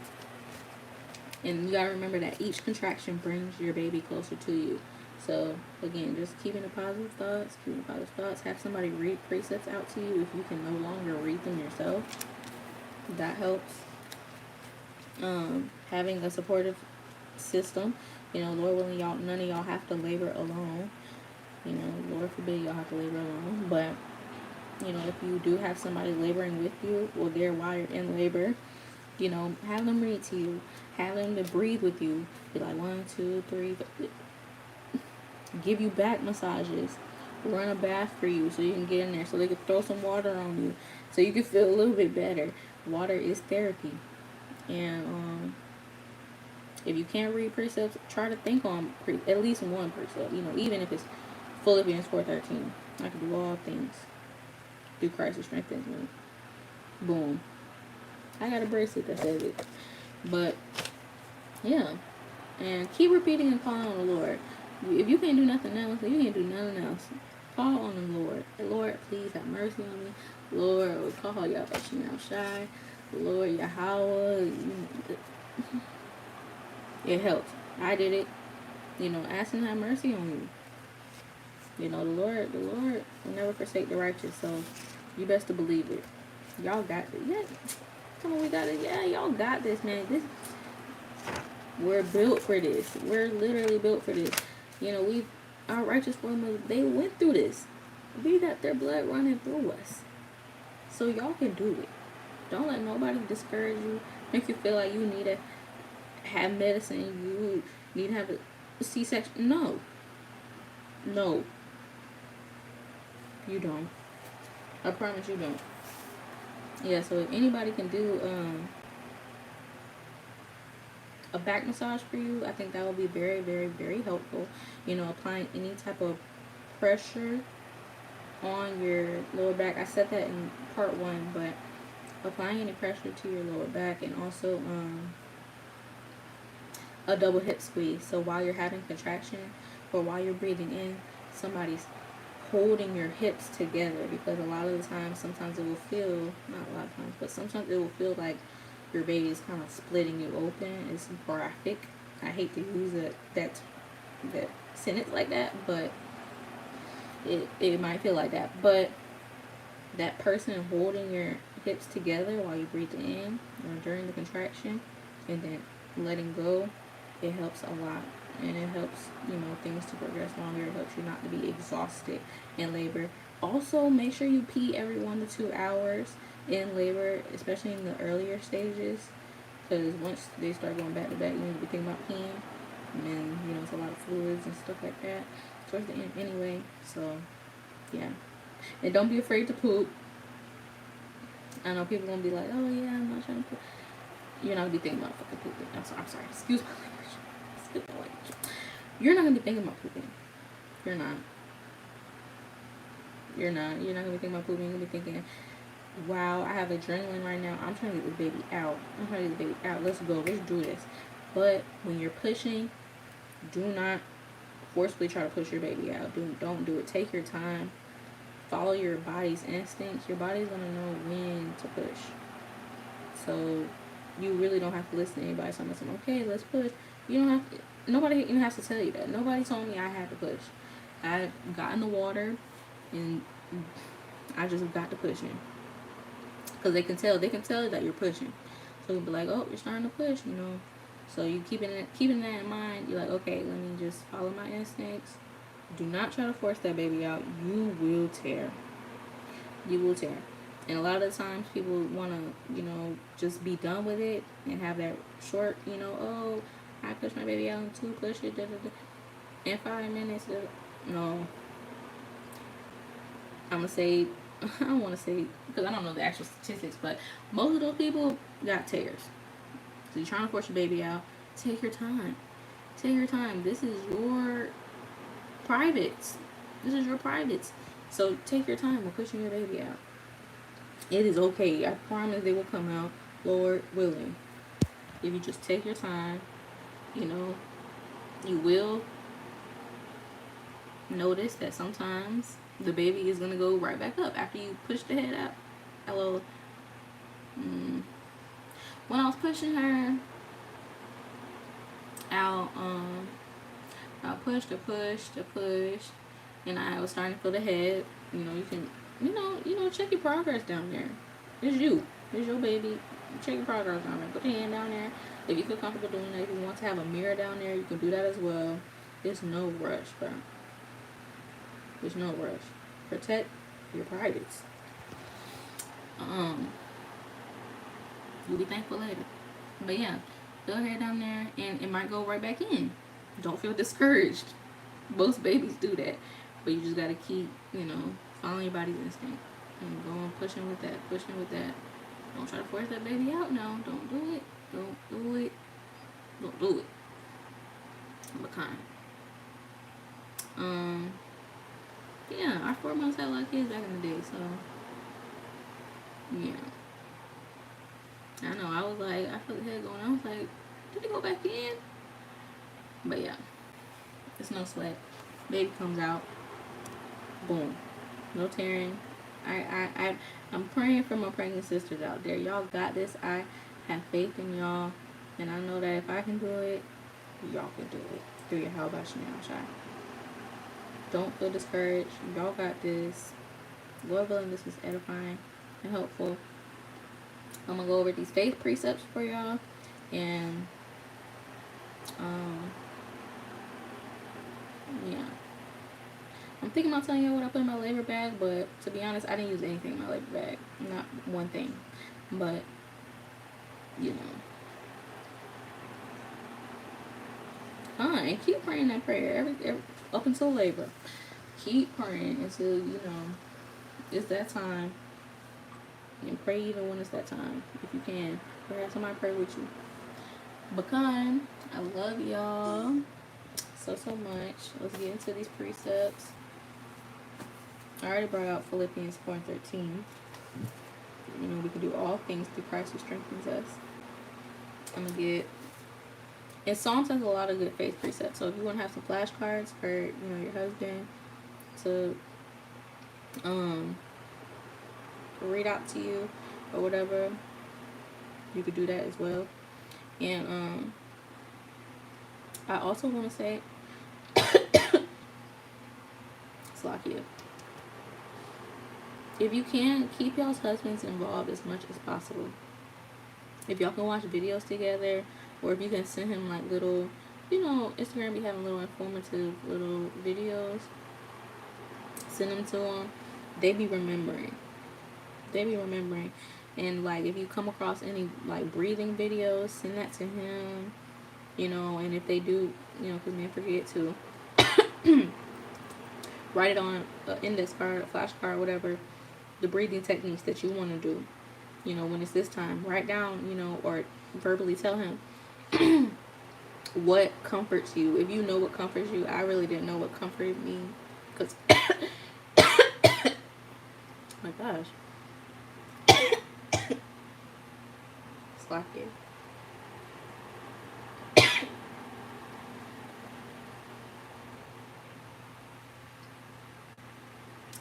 And you got to remember that each contraction brings your baby closer to you. So, again, just keeping the positive thoughts. Have somebody read precepts out to you if you can no longer read them yourself. That helps. Having a supportive system. Lord willing, none of y'all have to labor alone. Lord forbid y'all have to labor alone. But You know, if you do have somebody laboring with you, or they're while you're in labor, you know, have them read to you, have them to breathe with you. Be like 1, 2, 3, give you back massages, run a bath for you so you can get in there, so they can throw some water on you so you can feel a little bit better. Water is therapy. And if you can't read precepts, try to think on at least one precept. You know, even if it's Philippians 4:13, I can do all things through Christ who strengthens me. Boom. I got a bracelet that says it. But yeah, and keep repeating and calling on the Lord. If you can't do nothing else, you can't do nothing else. Call on the Lord. Lord, please have mercy on me. Lord, call Yahweh Shai. Lord, Yahweh. It helps. I did it. You know, ask him to have mercy on you. You know, the Lord will never forsake the righteous. So you best to believe it. Y'all got it. Yeah. Come on, we got it. Yeah, y'all got this, man. We're built for this. We're literally built for this. You know, our righteous foremothers, they went through this. We got their blood running through us. So y'all can do it. Don't let nobody discourage you, make you feel like you need to have medicine, you need to have a C-section. No. You don't. I promise you don't. Yeah, so if anybody can do a back massage for you, I think that will be very, very, very helpful. You know, applying any type of pressure on your lower back. I said that in part 1, but applying any pressure to your lower back, and also a double hip squeeze. So while you're having contraction or while you're breathing in, somebody's holding your hips together, because a lot of the times, sometimes it will feel, not a lot of times, but sometimes it will feel like your baby is kind of splitting you open. It's graphic. I hate to use that sentence like that, but it might feel like that. But that person holding your hips together while you breathe in or during the contraction, and then letting go, it helps a lot. And it helps, you know, things to progress longer. It helps you not to be exhausted in labor. Also, make sure you pee every 1 to 2 hours in labor, especially in the earlier stages, because once they start going back to back, you need to be thinking about peeing, and then, you know, it's a lot of fluids and stuff like that towards the end anyway. So yeah, and don't be afraid to poop. I know people gonna be like, oh yeah, I'm not trying to poop. You're not gonna be thinking about fucking pooping. I'm sorry. Excuse my language. You're not gonna be thinking about pooping. You're not gonna be thinking about pooping. You're gonna be thinking, wow, I have adrenaline right now. I'm trying to get this baby out. Let's go. Let's do this. But when you're pushing, do not forcefully try to push your baby out. Don't do it. Take your time. Follow your body's instincts. Your body's gonna know when to push. So you really don't have to listen to anybody. Someone saying, okay, let's push. You don't have to. Nobody even has to tell you that. Nobody told me I had to push. I got in the water and I just got to pushing. Because they can tell that you're pushing. So you'll be like, oh, you're starting to push, you know. So you keeping that in mind. You're like, okay, let me just follow my instincts. Do not try to force that baby out. You will tear. And a lot of the times people want to, you know, just be done with it and have that short, you know, oh, I pushed my baby out in 2 pushes, in 5 minutes. No. I'm going to say, I don't want to say, because I don't know the actual statistics, but most of those people got tears. So you're trying to force your baby out. Take your time. This is your privates. So take your time with pushing your baby out. It is okay. I promise they will come out, Lord willing. If you just take your time, you know, you will notice that sometimes the baby is going to go right back up after you push the head out. Hello. When I was pushing her out, I pushed, and I was starting to feel the head. You know, you can, check your progress down there. It's you. It's your baby. Check your progress down there. Put your hand down there. If you feel comfortable doing that, if you want to have a mirror down there, you can do that as well. There's no rush, bro. There's no rush. Protect your privates. Um, you'll be thankful later. But yeah, go ahead down there, and it might go right back in. Don't feel discouraged. Most babies do that, but you just gotta keep, following your body's instinct and go on pushing with that, pushing with that. Don't try to force that baby out now. Don't do it. Don't do it. Don't do it. But kind. Yeah, our 4 months had a lot of kids back in the day, so yeah. I know, I was like, I felt the head going. I was like, did it go back in? But yeah, it's no sweat. Baby comes out, boom, no tearing. I'm praying for my pregnant sisters out there. Y'all got this. I have faith in y'all, and I know that if I can do it, y'all can do it. Do your how about Chanel Shy. Don't feel discouraged. Y'all got this. Lord willing, this is edifying and helpful. I'm gonna go over these faith precepts for y'all, and yeah. I'm thinking about telling you what I put in my labor bag, but to be honest, I didn't use anything in my labor bag. Not one thing. But and keep praying that prayer every up until labor. Keep praying until it's that time. And pray even when it's that time, if you can. Or have somebody pray with you. Because I love y'all so much. Let's get into these precepts. I already brought out Philippians 4:13. We can do all things through Christ who strengthens us. I'm gonna get. And Psalms has a lot of good faith precepts. So if you want to have some flashcards for your husband to read out to you or whatever, you could do that as well. And I also want to say, Slakia, if you can, keep y'all's husbands involved as much as possible. If y'all can watch videos together, or if you can send him like little, Instagram be having little informative little videos, send them to him. They be remembering. And like, if you come across any like breathing videos, send that to him. And if they do, because men forget to write it on an index card, a flashcard, whatever, the breathing techniques that you want to do. When it's this time, write down, or verbally tell him what comforts you. If you know what comforts you, I really didn't know what comforted me, because oh my gosh, it's like it.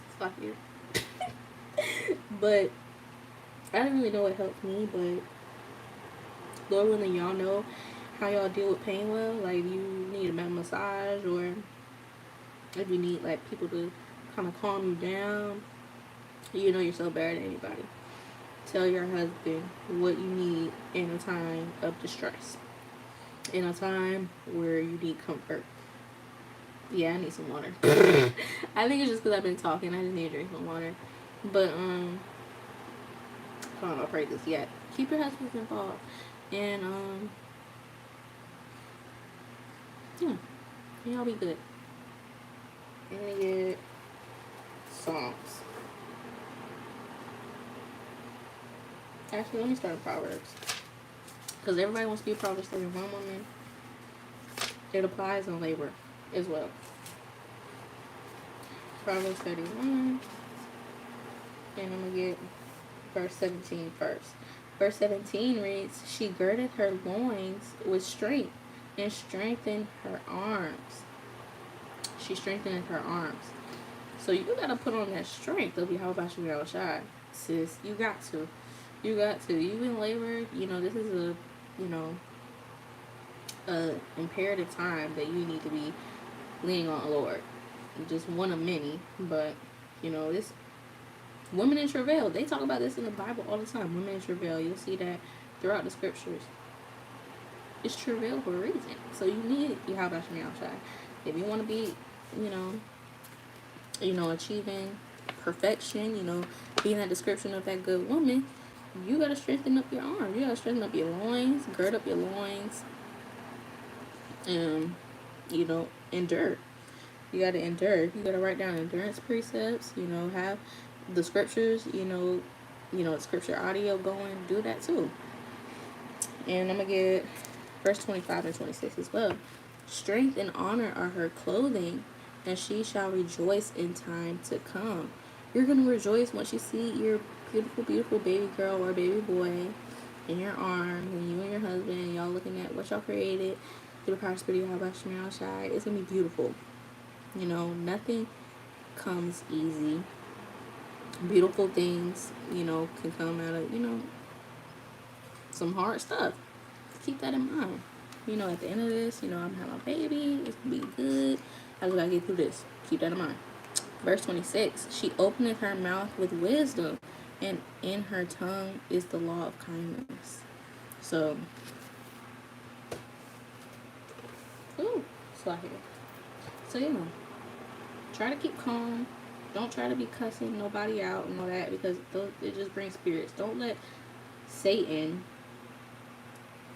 It's like it. But I didn't really know what helped me, but Lord willing, y'all know how y'all deal with pain well. Like, if you need a massage, or if you need like people to kind of calm you down, you're so better than anybody. Tell your husband what you need in a time of distress, in a time where you need comfort. Yeah, I need some water. I think it's just because I've been talking. I just need to drink some water. But I don't know if I prayed this yet. Keep your husbands involved. And yeah, y'all be good. I'm gonna get Psalms. Actually, let me start with Proverbs, because everybody wants to be a Proverbs 31 woman. It applies on labor as well. Proverbs 31, and I'm gonna get verse 17 first. Verse 17 reads, "She girded her loins with strength and strengthened her arms." She strengthened her arms. So you gotta put on that strength of how about you got shy, sis. You got to. You in labor. This is a imperative time that you need to be leaning on the Lord. Just one of many, but this women in travail. They talk about this in the Bible all the time. Women in travail. You'll see that throughout the scriptures. It's travail for a reason. So you need how about you outside. If you want to be, achieving perfection, you know, being that description of that good woman, you got to strengthen up your arms. You got to strengthen up your loins, gird up your loins, and, you know, endure. You got to endure. You got to write down endurance precepts, you know, have the scriptures, scripture audio going. Do that too. And I'm going to get verse 25 and 26 as well. Strength and honor are her clothing, and she shall rejoice in time to come. You're going to rejoice once you see your beautiful, beautiful baby girl or baby boy in your arms, and you and your husband, y'all looking at what y'all created through the power of Spirit, y'all about Shemar Shai. It's going to be beautiful. You know, nothing comes easy. Beautiful things, you know, can come out of, you know, some hard stuff. Keep that in mind. You know, at the end of this, you know, I'm having a baby. It's going to be good. I just got to get through this. Keep that in mind. Verse 26, she openeth her mouth with wisdom, and in her tongue is the law of kindness. So, So, you know, try to keep calm. Don't try to be cussing nobody out and all that, because it just brings spirits. Don't let Satan,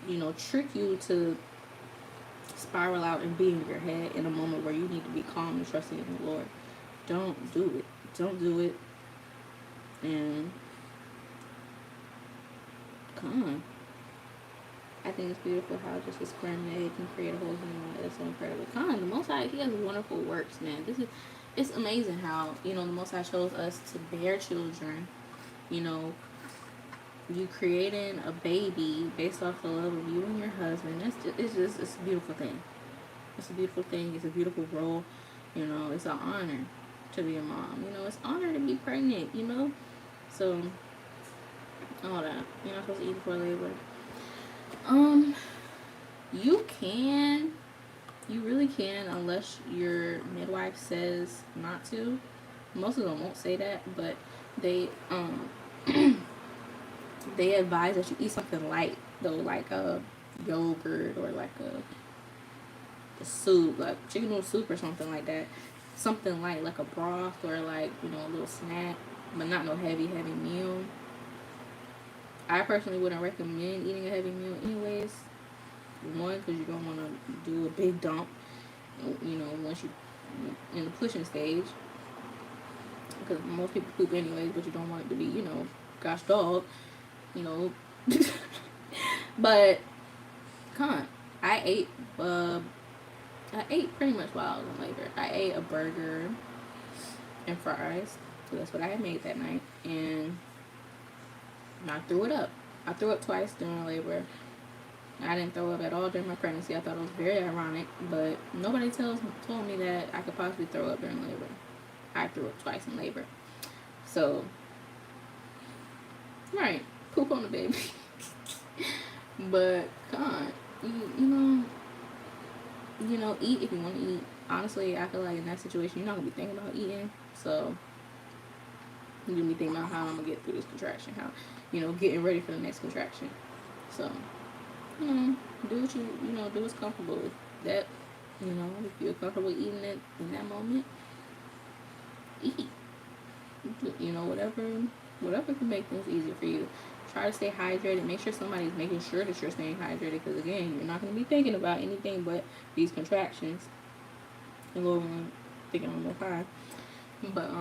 you know, trick you to spiral out and be in your head in a moment where you need to be calm and trusting in the Lord. Don't do it. Don't do it. And come on. I think it's beautiful how just a sperm egg can create a whole human. It's so incredible. Come on, the Most High, He has wonderful works, man. It's amazing how, you know, the Most High chose us to bear children. You know, you creating a baby based off the love of you and your husband. It's a beautiful thing. It's a beautiful thing. It's a beautiful role. You know, it's an honor to be a mom. You know, it's an honor to be pregnant, you know? So, all that. You're not supposed to eat before labor. You really can, unless your midwife says not to. Most of them won't say that, but they, they advise that you eat something light, though, like a yogurt or like a soup, like chicken noodle soup or something like that. Something light, like a broth or like, you know, a little snack, but not no heavy meal. I personally wouldn't recommend eating a heavy meal anyways. One, because you don't want to do a big dump, you know, once you in the pushing stage. Because most people poop anyways, but you don't want it to be, you know, gosh dog, you know. But, I ate pretty much while I was in labor. I ate a burger and fries. So that's what I had made that night. And I threw it up. I threw up twice during labor. I didn't throw up at all during my pregnancy. I thought it was very ironic, but nobody told me that I could possibly throw up during labor. I threw up twice in labor. So, right, poop on the baby. But, you know, eat if you want to eat. Honestly, I feel like in that situation, you're not going to be thinking about eating. So, you're going to be thinking about how I'm going to get through this contraction. How, you know, getting ready for the next contraction. So, you know, do what's comfortable with that. You know, if you're comfortable eating it in that moment, eat. You know, whatever can make things easier for you. Try to stay hydrated. Make sure somebody's making sure that you're staying hydrated, because again, you're not going to be thinking about anything but these contractions. And Lord, I'm thinking on the high. But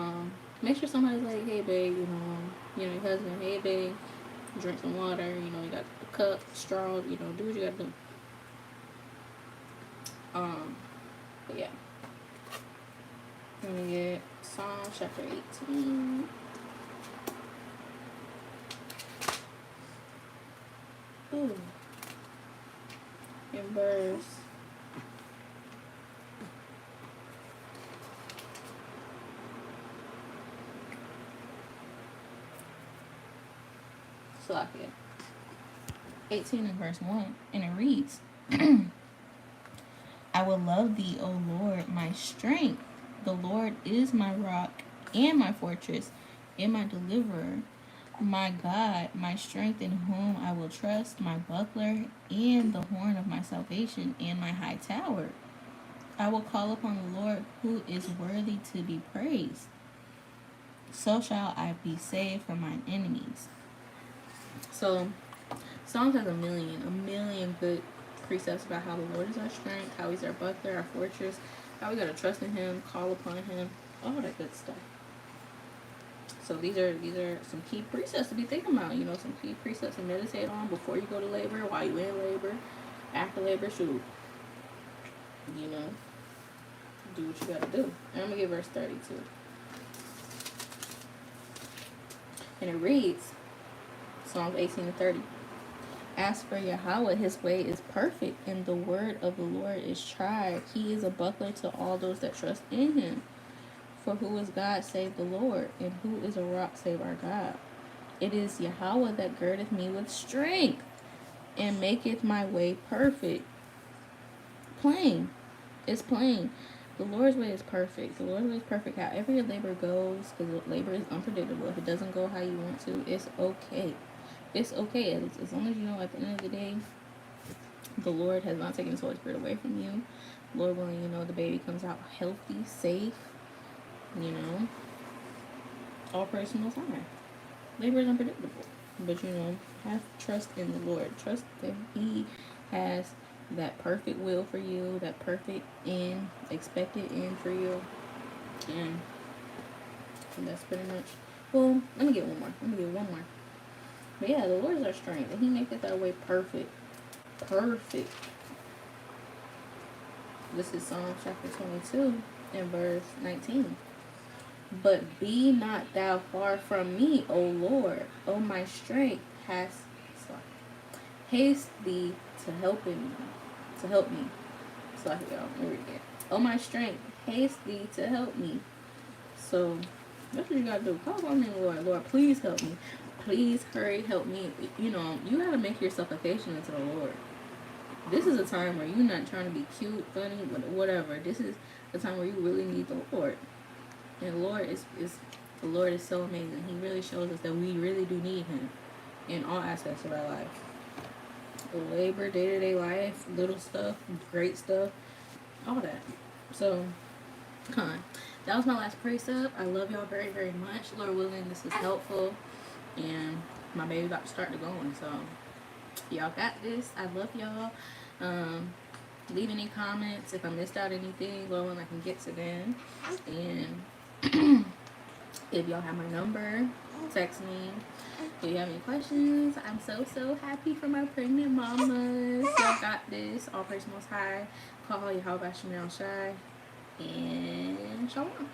make sure somebody's like, hey babe, you know, your husband, hey babe, drink some water, you know, you got a cup, straw, you know, do what you gotta do. But yeah. Let me get Psalm chapter 18. Ooh. In verse Slakia. 18 and verse 1. And it reads, I will love thee, O Lord, my strength. The Lord is my rock and my fortress and my deliverer. My God, my strength in whom I will trust, my buckler and the horn of my salvation and my high tower. I will call upon the Lord who is worthy to be praised. so shall I be saved from mine enemies. So Psalms has a million good precepts about how the Lord is our strength, how he's our buckler, our fortress, how we gotta trust in him, call upon him, all that good stuff. So these are some key precepts to be thinking about, some key precepts to meditate on before you go to labor, while you in labor, after labor, shoot. Do what you gotta do. And I'm gonna get verse 32. And it reads, Psalms 18:30. As for Yahweh, his way is perfect, and the word of the Lord is tried. He is a buckler to all those that trust in him. For who is God save the Lord, and who is a rock save our God? It is Yahweh that girdeth me with strength, and maketh my way perfect. Plain. It's plain. The Lord's way is perfect. The Lord's way is perfect. However your labor goes, because labor is unpredictable. If it doesn't go how you want to, it's okay. It's okay. As long as you know at the end of the day, the Lord has not taken his Holy Spirit away from you. Lord willing, the baby comes out healthy, safe, all praise to the Most High. Labor is unpredictable. But, have trust in the Lord. Trust that he has that perfect will for you, that perfect end, expected end for you. And that's pretty much. Well, let me get one more. But yeah, the Lord is our strength, and he maketh that way perfect. Perfect. This is Psalm chapter 22 and verse 19. But be not thou far from me, O Lord, O my strength, haste thee to help me. Sorry, y'all. Let me read it. O my strength, haste thee to help me. So that's what you gotta do. Call on me, Lord. Lord, please help me. Please hurry, help me. You gotta make your supplication unto the Lord. This is a time where you're not trying to be cute, funny, whatever. This is a time where you really need the Lord. And the Lord is so amazing. He really shows us that we really do need him in all aspects of our life. The labor, day-to-day life, little stuff, great stuff, all that. So, that was my last precept. I love y'all very, very much. Lord willing, this is helpful. And my baby about to start to going. So, y'all got this. I love y'all. Leave any comments. If I missed out anything, Lord willing, I can get to them. And if y'all have my number, text me. If you have any questions, I'm so happy for my pregnant mamas. Y'all got this. All praise Most High. Call Yahweh Shem El Shai. And shalom.